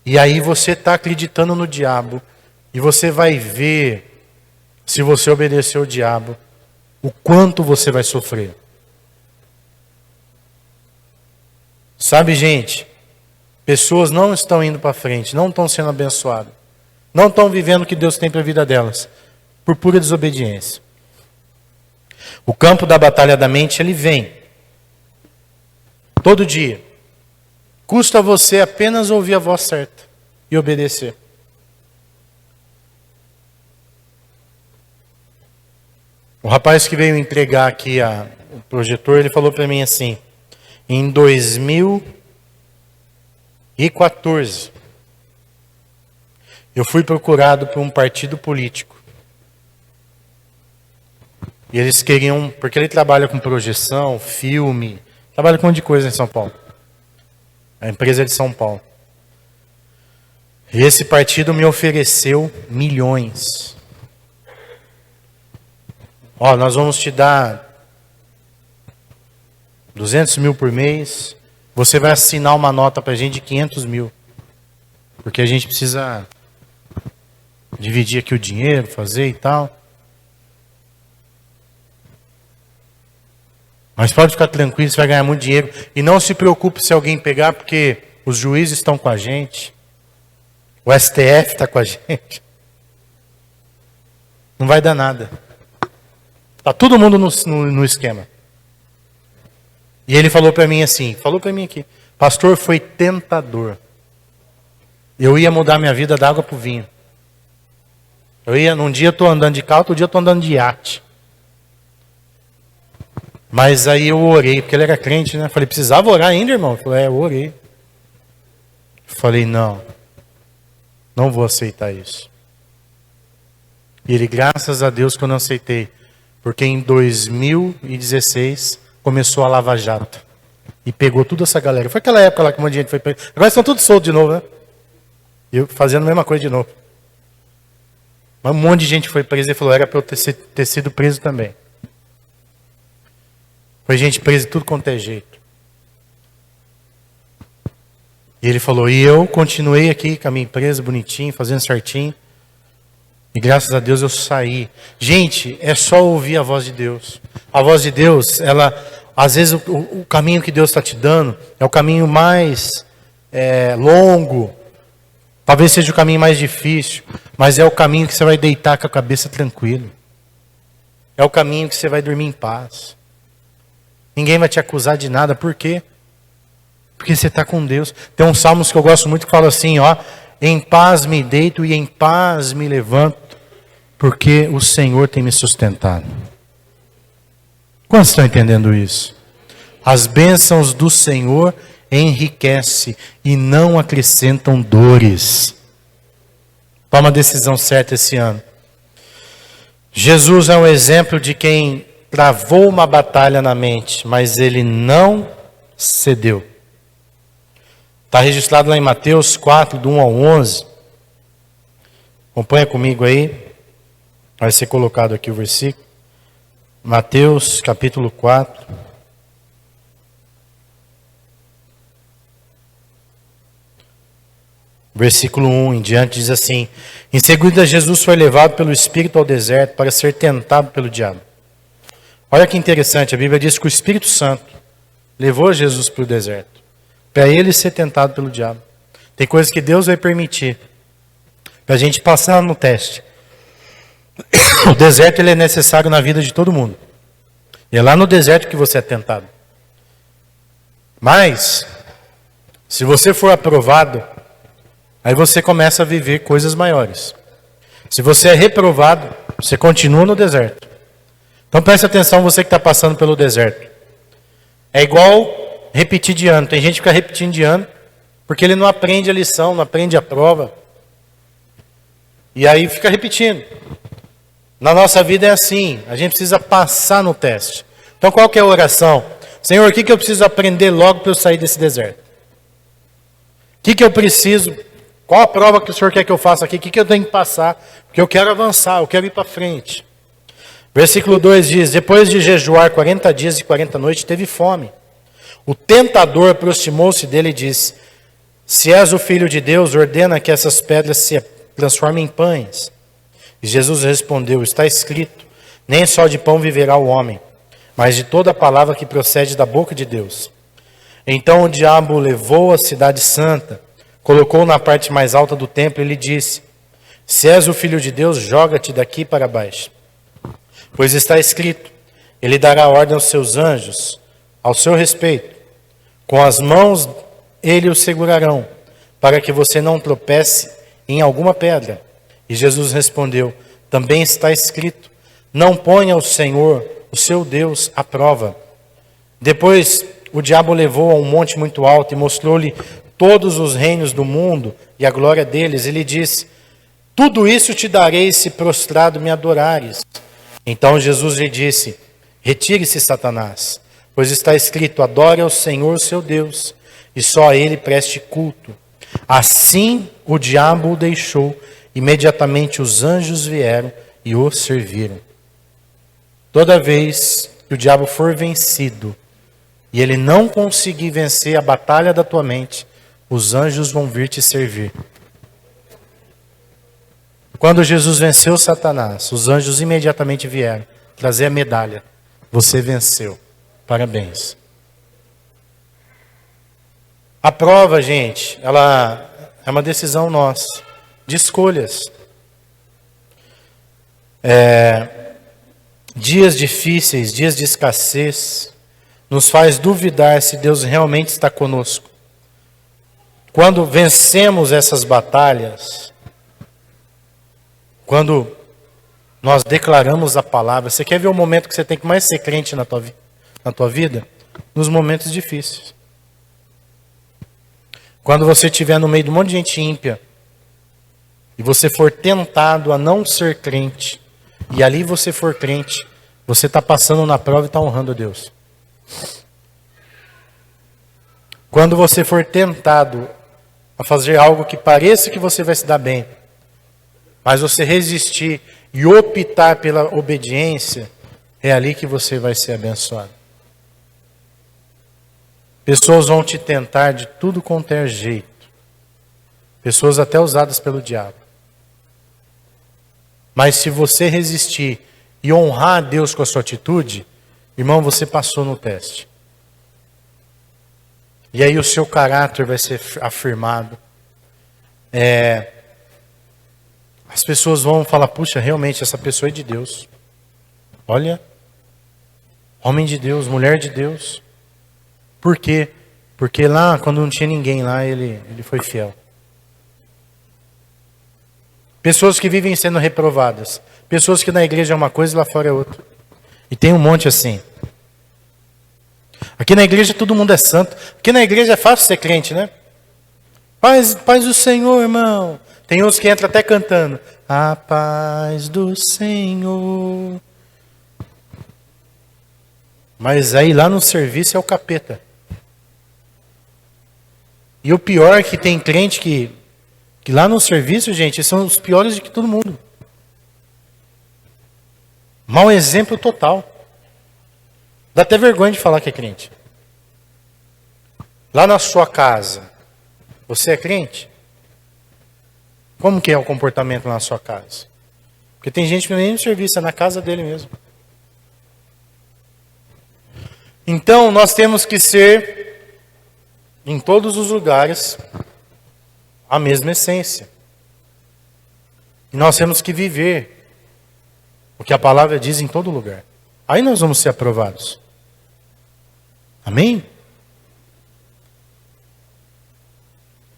E aí você está acreditando no diabo. E você vai ver, se você obedecer ao diabo, o quanto você vai sofrer. Sabe, gente, pessoas não estão indo para frente, não estão sendo abençoadas, não estão vivendo o que Deus tem para a vida delas, por pura desobediência. O campo da batalha da mente, ele vem, todo dia. Custa a você apenas ouvir a voz certa e obedecer. O rapaz que veio entregar aqui o projetor, ele falou para mim assim, em 2014, eu fui procurado por um partido político. E eles queriam, porque ele trabalha com projeção, filme, trabalha com um monte de coisa em São Paulo. A empresa é de São Paulo. E esse partido me ofereceu milhões. Ó, nós vamos te dar 200 mil por mês, você vai assinar uma nota para a gente de 500 mil. Porque a gente precisa dividir aqui o dinheiro, fazer e tal. Mas pode ficar tranquilo, você vai ganhar muito dinheiro. E não se preocupe se alguém pegar, porque os juízes estão com a gente. O STF está com a gente. Não vai dar nada. Está todo mundo no esquema. E ele falou para mim assim, falou para mim aqui, pastor, foi tentador. Eu ia mudar minha vida da água para o vinho. Num dia eu estou andando de carro, outro dia eu estou andando de iate. Mas aí eu orei, porque ele era crente, né? Falei, precisava orar ainda, irmão? Ele falou, eu orei. Falei, não vou aceitar isso. E ele, graças a Deus que eu não aceitei. Porque em 2016 começou a Lava Jato. E pegou toda essa galera. Foi aquela época lá que um monte de gente foi preso. Agora estão todos soltos de novo, né? E eu fazendo a mesma coisa de novo. Mas um monte de gente foi presa e falou, era para eu ter sido preso também. Foi gente presa de tudo quanto é jeito. E ele falou, e eu continuei aqui com a minha empresa, bonitinho, fazendo certinho. E graças a Deus eu saí. Gente, é só ouvir a voz de Deus. A voz de Deus, ela, às vezes o caminho que Deus está te dando é o caminho mais longo, Talvez seja o caminho mais difícil, mas é o caminho que você vai deitar com a cabeça tranquila. É o caminho que você vai dormir em paz. Ninguém vai te acusar de nada. Por quê? Porque você está com Deus. Tem uns salmos que eu gosto muito que fala assim, ó: em paz me deito e em paz me levanto, porque o Senhor tem me sustentado. Quantos estão entendendo isso? As bênçãos do Senhor enriquecem e não acrescentam dores. Toma a decisão certa esse ano. Jesus é um exemplo de quem travou uma batalha na mente, mas ele não cedeu. Está registrado lá em Mateus 4, do 1 ao 11. Acompanha comigo aí. Vai ser colocado aqui o versículo. Mateus capítulo 4. Versículo 1 em diante diz assim: em seguida Jesus foi levado pelo Espírito ao deserto para ser tentado pelo diabo. Olha que interessante, a Bíblia diz que o Espírito Santo levou Jesus para o deserto, para ele ser tentado pelo diabo. Tem coisas que Deus vai permitir para a gente passar no teste. O deserto ele é necessário na vida de todo mundo. E é lá no deserto que você é tentado. Mas, se você for aprovado, aí você começa a viver coisas maiores. Se você é reprovado, você continua no deserto. Então preste atenção, você que está passando pelo deserto. É igual repetir de ano. Tem gente que fica repetindo de ano, porque ele não aprende a lição, não aprende a prova. E aí fica repetindo. Na nossa vida é assim, a gente precisa passar no teste. Então qual que é a oração? Senhor, o que eu preciso aprender logo para eu sair desse deserto? O que eu preciso? Qual a prova que o Senhor quer que eu faça aqui? O que eu tenho que passar? Porque eu quero avançar, eu quero ir para frente. Versículo 2 diz: depois de jejuar 40 dias e 40 noites, teve fome. O tentador aproximou-se dele e disse: se és o Filho de Deus, ordena que essas pedras se transformem em pães. E Jesus respondeu: está escrito, nem só de pão viverá o homem, mas de toda a palavra que procede da boca de Deus. Então o diabo levou a cidade santa, colocou na parte mais alta do templo e lhe disse: se és o Filho de Deus, joga-te daqui para baixo. Pois está escrito, ele dará ordem aos seus anjos, ao seu respeito. Com as mãos ele o segurarão, para que você não tropece em alguma pedra. E Jesus respondeu: também está escrito, não ponha o Senhor, o seu Deus, à prova. Depois o diabo o levou a um monte muito alto e mostrou-lhe todos os reinos do mundo e a glória deles. Ele disse: tudo isso te darei se prostrado me adorares. Então Jesus lhe disse: retire-se, Satanás, pois está escrito, adore ao Senhor seu Deus, e só a ele preste culto. Assim o diabo o deixou, imediatamente os anjos vieram e o serviram. Toda vez que o diabo for vencido, e ele não conseguir vencer a batalha da tua mente, os anjos vão vir te servir. Quando Jesus venceu Satanás, os anjos imediatamente vieram trazer a medalha. Você venceu. Parabéns. A prova, gente, ela é uma decisão nossa, de escolhas. Dias difíceis, dias de escassez, nos faz duvidar se Deus realmente está conosco. Quando vencemos essas batalhas, quando nós declaramos a palavra, você quer ver o momento que você tem que mais ser crente na tua vida? Nos momentos difíceis. Quando você estiver no meio de um monte de gente ímpia, e você for tentado a não ser crente, e ali você for crente, você está passando na prova e está honrando a Deus. Quando você for tentado a fazer algo que pareça que você vai se dar bem, mas você resistir e optar pela obediência, é ali que você vai ser abençoado. Pessoas vão te tentar de tudo quanto é jeito. Pessoas até usadas pelo diabo. Mas se você resistir e honrar a Deus com a sua atitude, irmão, você passou no teste. E aí o seu caráter vai ser afirmado. as pessoas vão falar, puxa, realmente essa pessoa é de Deus. Olha, homem de Deus, mulher de Deus. Por quê? Porque lá, quando não tinha ninguém lá, ele foi fiel. Pessoas que vivem sendo reprovadas. Pessoas que na igreja é uma coisa e lá fora é outra. E tem um monte assim. Aqui na igreja todo mundo é santo. Aqui na igreja é fácil ser crente, né? Paz do Senhor, irmão. Tem uns que entram até cantando. A paz do Senhor. Mas aí lá no serviço é o capeta. E o pior é que tem crente que lá no serviço, gente, são os piores de que todo mundo. Mau exemplo total. Dá até vergonha de falar que é crente. Lá na sua casa, você é crente? Como que é o comportamento na sua casa? Porque tem gente que nem no serviço, é na casa dele mesmo. Então, nós temos que ser, em todos os lugares, a mesma essência. E nós temos que viver o que a palavra diz em todo lugar. Aí nós vamos ser aprovados. Amém?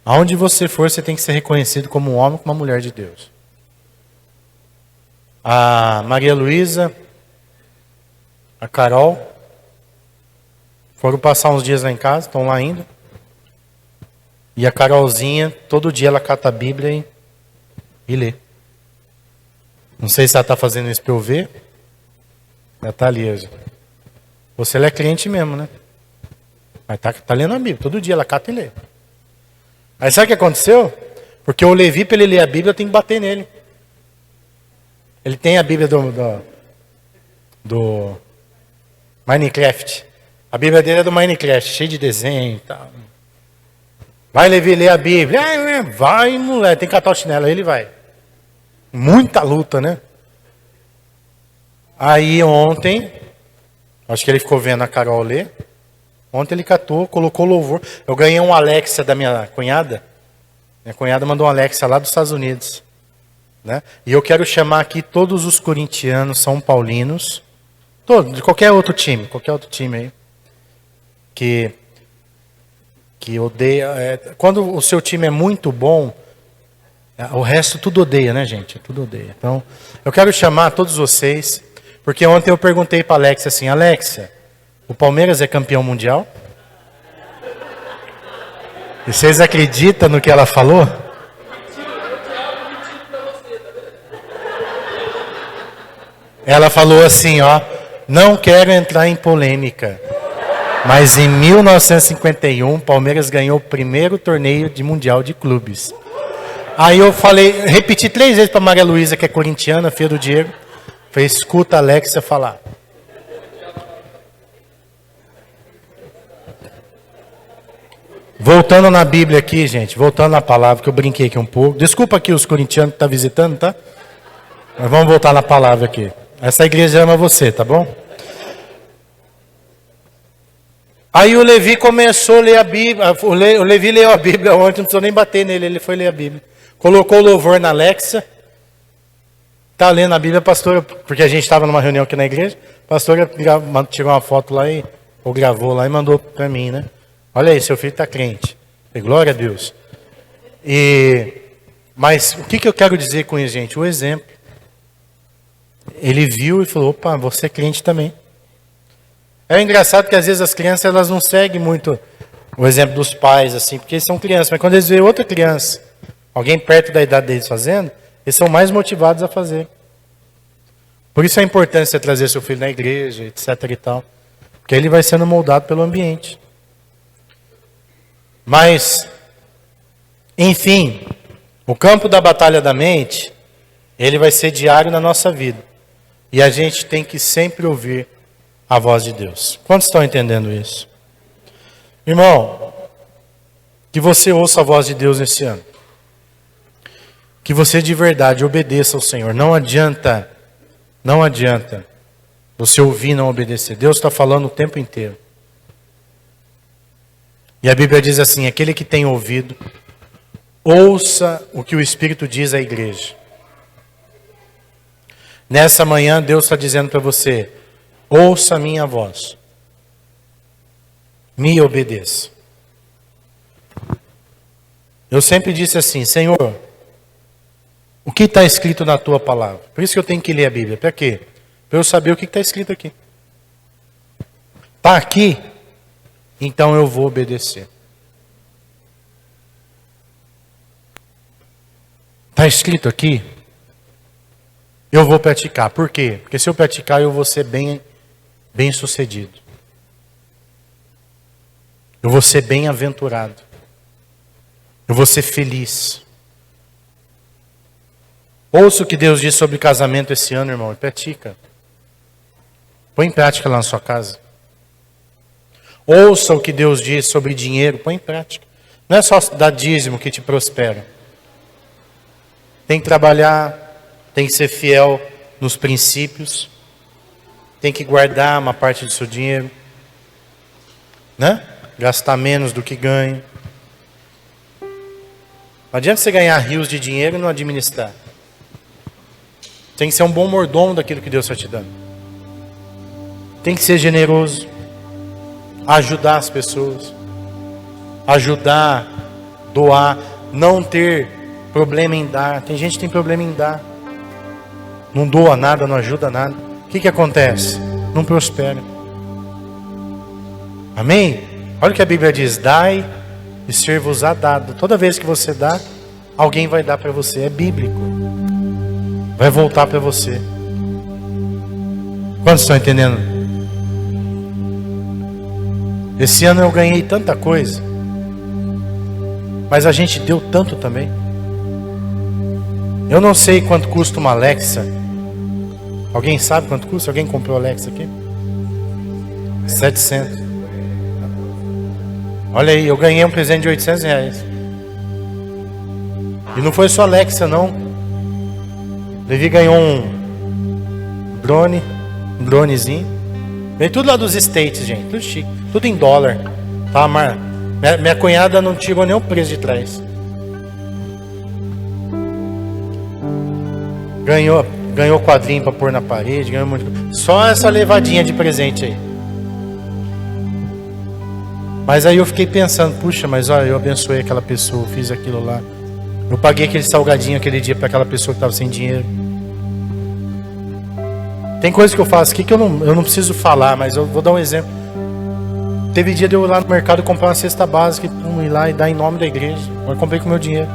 Aonde você for, você tem que ser reconhecido como um homem, como uma mulher de Deus. A Maria Luísa, a Carol, foram passar uns dias lá em casa, estão lá ainda. E a Carolzinha, todo dia ela cata a Bíblia e lê. Não sei se ela está fazendo isso para eu ver. Ela está ali hoje. Você é crente mesmo, né? Mas tá lendo a Bíblia. Todo dia ela cata e lê. Aí sabe o que aconteceu? Porque o Levi, para ele ler a Bíblia, eu tenho que bater nele. Ele tem a Bíblia do Minecraft. A Bíblia dele é do Minecraft, cheio de desenho e tal. Vai, Levi, ler a Bíblia. Vai, moleque, tem que catar o chinelo. Aí ele vai. Muita luta, né? Aí ontem, acho que ele ficou vendo a Carol ler. Ontem ele catou, colocou louvor. Eu ganhei um Alexa da minha cunhada. Minha cunhada mandou um Alexa lá dos Estados Unidos. Né? E eu quero chamar aqui todos os corintianos, são paulinos, de qualquer outro time aí, que odeia. Quando o seu time é muito bom, o resto tudo odeia, né, gente? Tudo odeia. Então, eu quero chamar todos vocês, porque ontem eu perguntei para a Alexa assim, Alexa, o Palmeiras é campeão mundial? E vocês acreditam no que ela falou? Ela falou assim, ó, não quero entrar em polêmica, mas em 1951, Palmeiras ganhou o primeiro torneio de mundial de clubes. Aí eu falei, repeti 3 vezes para Maria Luísa, que é corintiana, filha do Diego, falei, escuta a Alexa falar. Voltando na Bíblia aqui, gente, voltando na palavra, que eu brinquei aqui um pouco. Desculpa aqui os corintianos que estão visitando, tá? Mas vamos voltar na palavra aqui. Essa igreja ama você, tá bom? Aí o Levi começou a ler a Bíblia. O Levi leu a Bíblia ontem, não precisou nem bater nele, ele foi ler a Bíblia. Colocou o louvor na Alexa. Tá lendo a Bíblia, pastora, porque a gente estava numa reunião aqui na igreja. A pastora tirou uma foto lá ou gravou lá e mandou para mim, né? Olha aí, seu filho está crente. Glória a Deus. Mas o que eu quero dizer com isso, gente? O exemplo. Ele viu e falou, opa, você é crente também. É engraçado que às vezes as crianças elas não seguem muito o exemplo dos pais, assim, porque eles são crianças. Mas quando eles veem outra criança, alguém perto da idade deles fazendo, eles são mais motivados a fazer. Por isso a importância de você trazer seu filho na igreja, etc. e tal. Porque ele vai sendo moldado pelo ambiente. Mas, enfim, o campo da batalha da mente, ele vai ser diário na nossa vida. E a gente tem que sempre ouvir a voz de Deus. Quantos estão entendendo isso? Irmão, que você ouça a voz de Deus esse ano. Que você de verdade obedeça ao Senhor. Não adianta você ouvir e não obedecer. Deus está falando o tempo inteiro. E a Bíblia diz assim, aquele que tem ouvido, Ouça o que o Espírito diz à igreja. Nessa manhã, Deus está dizendo para você: ouça a minha voz. Me obedeça. Eu sempre disse assim: Senhor, o que está escrito na tua palavra? Por isso que eu tenho que ler a Bíblia. Para quê? Para eu saber o que está escrito aqui. Está aqui? Então eu vou obedecer. Está escrito aqui? Eu vou praticar. Por quê? Porque se eu praticar, eu vou ser bem sucedido. Eu vou ser bem-aventurado. Eu vou ser feliz. Ouça o que Deus diz sobre casamento esse ano, irmão, e pratica. Põe em prática lá na sua casa. Ouça o que Deus diz sobre dinheiro, põe em prática. Não é só dar dízimo que te prospera. Tem que trabalhar, tem que ser fiel nos princípios, tem que guardar uma parte do seu dinheiro, né? Gastar menos do que ganha. Não adianta você ganhar rios de dinheiro e não administrar. Tem que ser um bom mordomo daquilo que Deus está te dando. Tem que ser generoso. Ajudar as pessoas. Ajudar, doar, não ter problema em dar. Tem gente que tem problema em dar. Não doa nada, não ajuda nada. O que acontece? Não prospera. Amém? Olha o que a Bíblia diz: dai e ser-vos-á dado. Toda vez que você dá, alguém vai dar para você. É bíblico. Vai voltar para você. Quantos estão entendendo? Esse ano eu ganhei tanta coisa, mas a gente deu tanto também. Eu não sei quanto custa uma Alexa. Alguém sabe quanto custa? Alguém comprou Alexa aqui? 700. Olha aí, eu ganhei um presente de R$800. E não foi só Alexa, não. Levi ganhou um dronezinho. Veio tudo lá dos States, gente. Tudo chique. Tudo em dólar. Tá, minha cunhada não tirou nem o preço de trás. Ganhou quadrinho para pôr na parede. Ganhou muito. Só essa levadinha de presente aí. Mas aí eu fiquei pensando: puxa, mas olha, eu abençoei aquela pessoa, eu fiz aquilo lá. Eu paguei aquele salgadinho aquele dia para aquela pessoa que estava sem dinheiro. Tem coisas que eu faço aqui que eu não preciso falar, mas eu vou dar um exemplo. Teve dia de eu ir lá no mercado comprar uma cesta básica e ir lá e dar em nome da igreja. Eu comprei com meu dinheiro.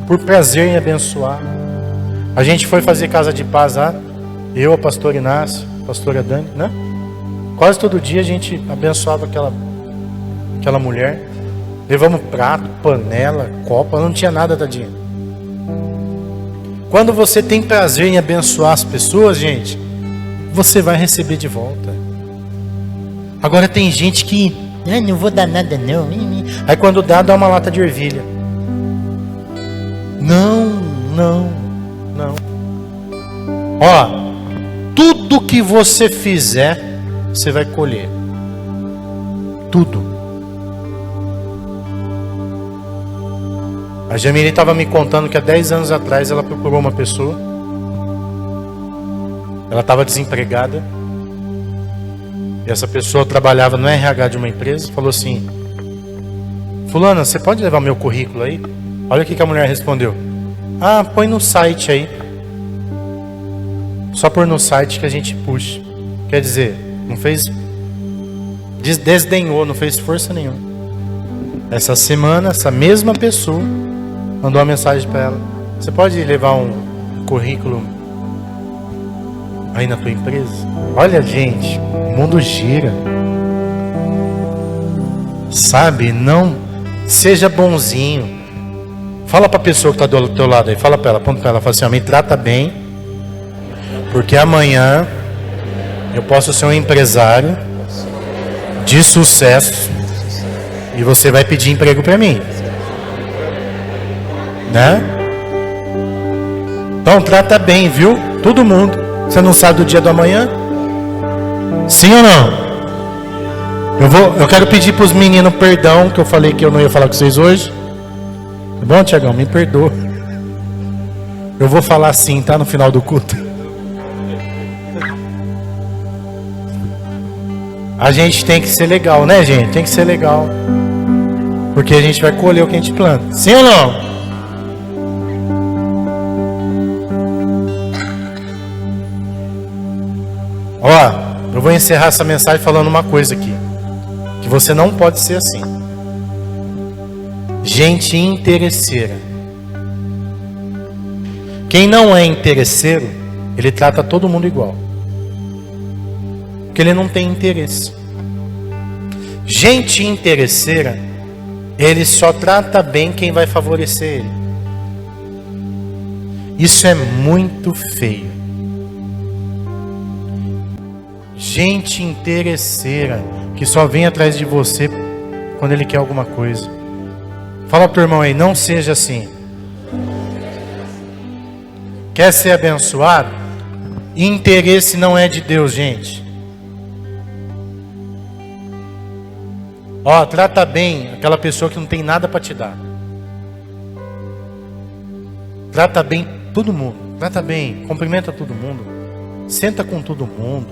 Por prazer em abençoar. A gente foi fazer casa de paz lá. Eu, a pastora Inácio, a pastora Dani, né? Quase todo dia a gente abençoava aquela mulher. Levamos prato, panela, copa, não tinha nada, tadinha. Quando você tem prazer em abençoar as pessoas, gente, você vai receber de volta. Agora tem gente que não vou dar nada não. Aí quando dá uma lata de ervilha. Não. Ó, tudo que você fizer, você vai colher. Tudo. A Jamile estava me contando que há 10 anos atrás ela procurou uma pessoa. Ela estava desempregada. E essa pessoa trabalhava no RH de uma empresa. Falou assim: fulana, você pode levar meu currículo aí? Olha o que a mulher respondeu: ah, põe no site aí. Só pôr no site que a gente puxa. Quer dizer, não fez, desdenhou, não fez força nenhuma. Essa semana, essa mesma pessoa mandou uma mensagem para ela: você pode levar um currículo aí na tua empresa? Olha, gente, o mundo gira. Sabe, não seja bonzinho. Fala para a pessoa que está do teu lado aí, fala para ela, aponta para ela, fala assim: ó, me trata bem, porque amanhã eu posso ser um empresário de sucesso e você vai pedir emprego para mim, né? Então trata bem, viu? Todo mundo. Você não sabe do dia do amanhã? Sim ou não? Eu quero pedir para os meninos perdão, que eu falei que eu não ia falar com vocês hoje. Tá bom, Tiagão? Me perdoa. Eu vou falar assim, tá? No final do culto. A gente tem que ser legal, né, gente? Tem que ser legal. Porque a gente vai colher o que a gente planta. Sim ou não? Ó, eu vou encerrar essa mensagem falando uma coisa aqui. Que você não pode ser assim. Gente interesseira. Quem não é interesseiro, ele trata todo mundo igual. Porque ele não tem interesse. Gente interesseira, ele só trata bem quem vai favorecer ele. Isso é muito feio. Gente interesseira, que só vem atrás de você quando ele quer alguma coisa. Fala pro irmão aí, não seja assim. Quer ser abençoado? Interesse não é de Deus, gente. Ó, trata bem aquela pessoa que não tem nada para te dar. Trata bem todo mundo. Trata bem, cumprimenta todo mundo. Senta com todo mundo.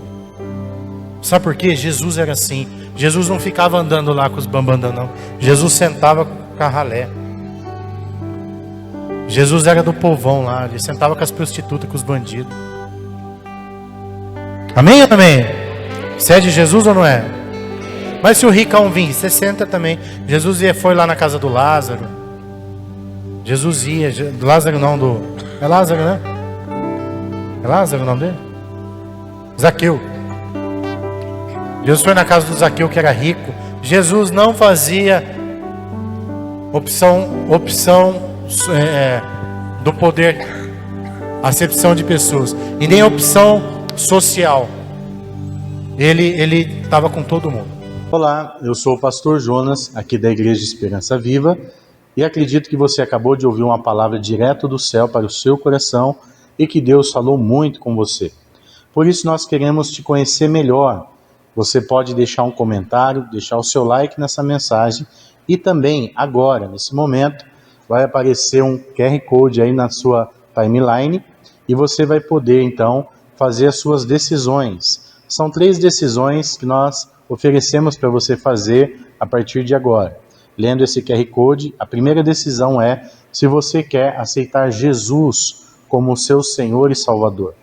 Sabe por quê? Jesus era assim. Jesus não ficava andando lá com os bambandã, não. Jesus sentava com a ralé. Jesus era do povão lá. Ele sentava com as prostitutas, com os bandidos. Amém ou não amém? Você é de Jesus ou não é? Mas se o ricão vir, você senta também. Jesus foi lá na casa do Lázaro. Jesus ia. Lázaro não, é Lázaro, né? É Lázaro o nome dele? Zaqueu. Jesus foi na casa do Zaqueu, que era rico. Jesus não fazia opção do poder, acepção de pessoas, e nem opção social. Ele estava com todo mundo. Olá, eu sou o pastor Jonas, aqui da Igreja Esperança Viva, e acredito que você acabou de ouvir uma palavra direto do céu para o seu coração e que Deus falou muito com você. Por isso nós queremos te conhecer melhor. Você pode deixar um comentário, deixar o seu like nessa mensagem, e também agora, nesse momento, vai aparecer um QR Code aí na sua timeline e você vai poder então fazer as suas decisões. São 3 decisões que nós oferecemos para você fazer a partir de agora. Lendo esse QR Code, a primeira decisão é se você quer aceitar Jesus como seu Senhor e Salvador.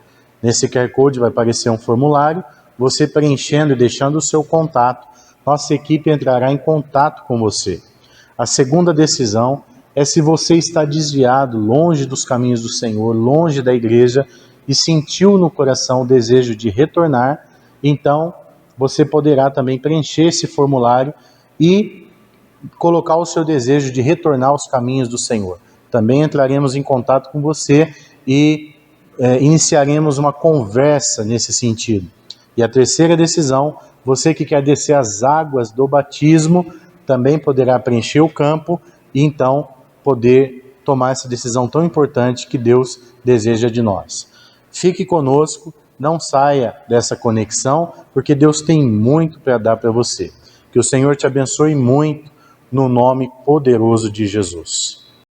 Nesse QR Code vai aparecer um formulário, você preenchendo e deixando o seu contato, nossa equipe entrará em contato com você. A segunda decisão é se você está desviado, longe dos caminhos do Senhor, longe da igreja, e sentiu no coração o desejo de retornar, então você poderá também preencher esse formulário e colocar o seu desejo de retornar aos caminhos do Senhor. Também entraremos em contato com você e iniciaremos uma conversa nesse sentido. E a terceira decisão, você que quer descer as águas do batismo, também poderá preencher o campo e então poder tomar essa decisão tão importante que Deus deseja de nós. Fique conosco, não saia dessa conexão, porque Deus tem muito para dar para você. Que o Senhor te abençoe muito, no nome poderoso de Jesus.